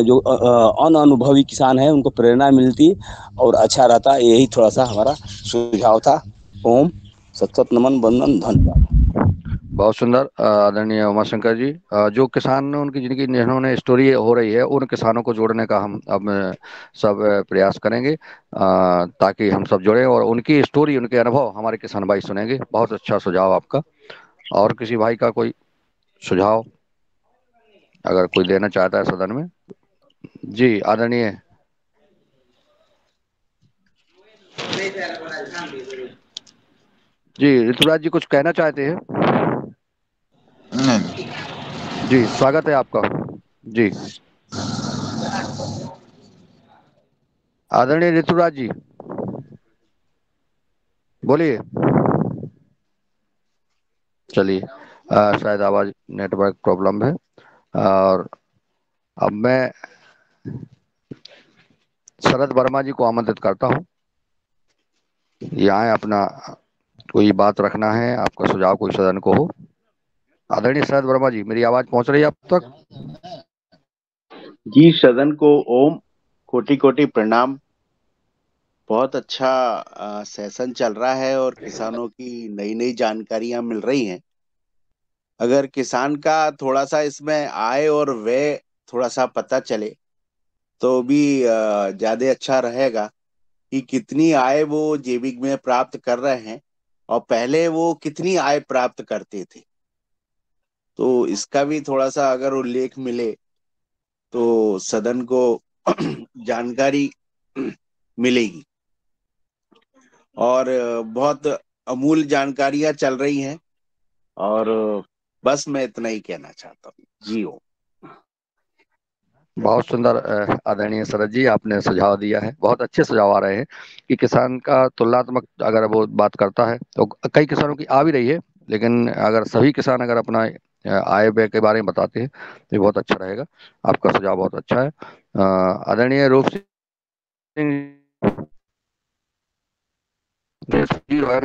जो अनुभवी किसान है उनको प्रेरणा मिलती और अच्छा रहता। यही थोड़ा सा हमारा सुझाव था। ओम, सत नमन, वंदन, धन्यवाद। बहुत सुंदर आदरणीय उमाशंकर जी। जो किसान उनकी जिनकी जिन्होंने स्टोरी हो रही है उन किसानों को जोड़ने का हम अब सब प्रयास करेंगे ताकि हम सब जुड़े और उनकी स्टोरी, उनके अनुभव हमारे किसान भाई सुनेंगे। बहुत अच्छा सुझाव आपका। और किसी भाई का कोई सुझाव अगर कोई देना चाहता है सदन में? जी आदरणीय जी ऋतुराज जी कुछ कहना चाहते हैं? जी स्वागत है आपका। जी आदरणीय ऋतुराज जी बोलिए। चलिए शायद आवाज नेटवर्क प्रॉब्लम है। और अब मैं शरद वर्मा जी को आमंत्रित करता हूँ। यहाँ अपना कोई बात रखना है, आपका सुझाव कोई सदन को हो। आदरणीय शरद वर्मा जी, मेरी आवाज पहुंच रही है आप तक? जी सदन को ओम, कोटि कोटि प्रणाम। बहुत अच्छा सेशन चल रहा है और किसानों की नई नई जानकारियां मिल रही हैं। अगर किसान का थोड़ा सा इसमें आय और व्यय थोड़ा सा पता चले तो भी ज्यादा अच्छा रहेगा कि कितनी आय वो जैविक में प्राप्त कर रहे हैं और पहले वो कितनी आय प्राप्त करते थे, तो इसका भी थोड़ा सा अगर उल्लेख मिले तो सदन को जानकारी मिलेगी। और बहुत अमूल्य जानकारियां चल रही हैं, और बस मैं इतना ही कहना चाहता हूँ। जी हो। बहुत सुंदर आदरणीय शरद जी, आपने सुझाव दिया है। बहुत अच्छे सुझाव आ रहे हैं कि किसान का तुलनात्मक अगर वो बात करता है तो कई किसानों की आ भी रही है, लेकिन अगर सभी किसान अगर अपना आय व्यय के बारे में बताते हैं तो ये बहुत अच्छा रहेगा। आपका सुझाव बहुत अच्छा है। आदरणीय रूप सिंह जी जो है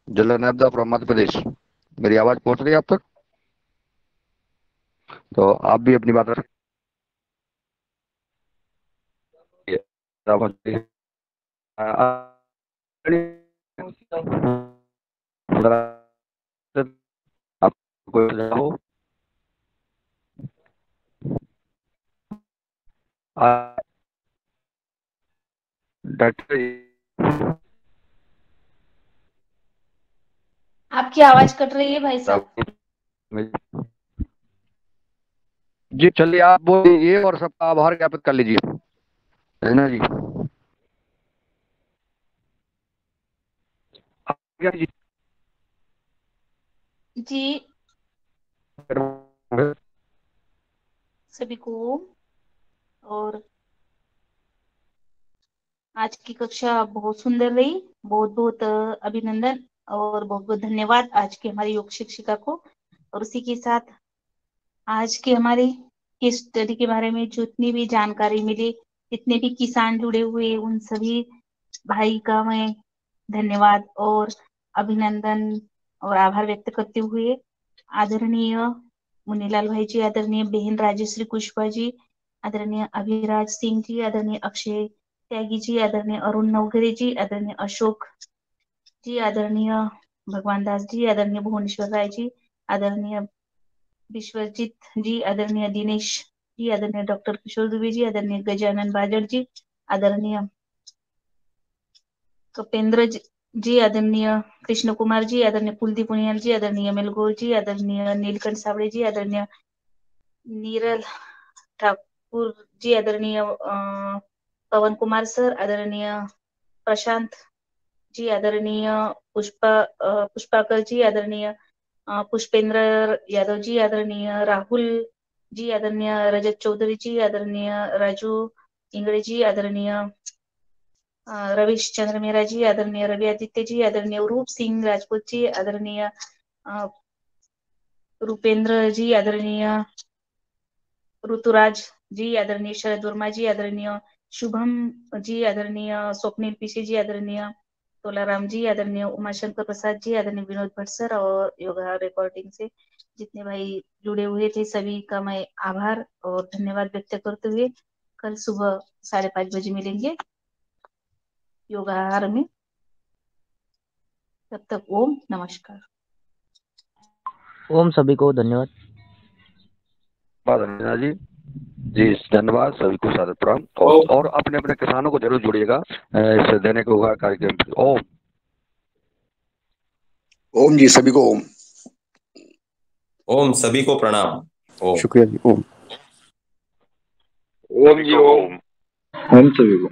जिला नर्मदापुरम मध्य प्रदेश, मेरी आवाज पहुंच रही है आप तक? तो आप भी अपनी बात रख आपको सुझाव डॉक्टर आपकी आवाज कट रही है भाई साहब। जी चलिए आप बोलिए और सबका आभार ज्ञापित कर लीजिए, है ना जी? जी सभी को और आज की कक्षा बहुत सुंदर रही। बहुत बहुत अभिनंदन और बहुत बहुत धन्यवाद आज की हमारी योग शिक्षिका को। और उसी के साथ आज के हमारे केस स्टडी के बारे में जितनी भी जानकारी मिली, जितने भी किसान जुड़े हुए, उन सभी भाई का मैं धन्यवाद और अभिनंदन और आभार व्यक्त करते हुए आदरणीय मुनीलाल भाई जी, आदरणीय बहन राजेश्री कुशवाहा जी, आदरणीय अभिराज सिंह जी, आदरणीय अक्षय त्यागी जी, आदरणीय अरुण नवघरे जी, आदरणीय अशोक जी, आदरणीय भगवान दास जी, आदरणीय भुवनेश्वर राय जी, आदरणीय विश्वजीत जी, आदरणीय दिनेश जी, आदरणीय डॉक्टर किशोर दुबे जी, आदरणीय गजानन बाजड़ जी, आदरणीय कपेंद्र जी, आदरणीय कृष्ण कुमार जी, आदरणीय कुलदीप उनियाल जी, आदरणीय मेलगोर जी, आदरणीय नीलकंठ सावड़े जी, आदरणीय नीरल ठाकुर जी, आदरणीय पवन कुमार सर, आदरणीय प्रशांत जी, आदरणीय पुष्पाकर जी, आदरणीय पुष्पेंद्र यादव जी, आदरणीय राहुल जी, आदरणीय रजत चौधरी जी, आदरणीय राजू इंगड़े जी, आदरणीय रवीश चंद्र मेहरा जी, आदरणीय रवि आदित्य जी, आदरणीय रूप सिंह राजपूत जी, आदरणीय रूपेंद्र जी, आदरणीय ऋतुराज जी, आदरणीय शरद वर्मा जी, आदरणीय शुभम जी, आदरणीय स्वप्निल पीसी जी, आदरणीय तोलाराम जी, आदरणीय उमाशंकर प्रसाद जी, आदरणीय विनोद भट्ट सर और योगा रिकॉर्डिंग से जितने भाई जुड़े हुए थे सभी का मैं आभार और धन्यवाद व्यक्त करते हुए कल सुबह 5:30 बजे मिलेंगे योगाहार में। तब तक ओम नमस्कार। ओम सभी को धन्यवाद। धन्यवाद जी। जी धन्यवाद, सभी को सादर प्रणाम। और अपने अपने किसानों को जरूर जुड़िएगा इस देने को होगा कार्यक्रम। ओम ओम जी, सभी को ओम। ओम सभी को प्रणाम। ओम शुक्रिया जी। ओम ओम जी ओम। ओम सभी को।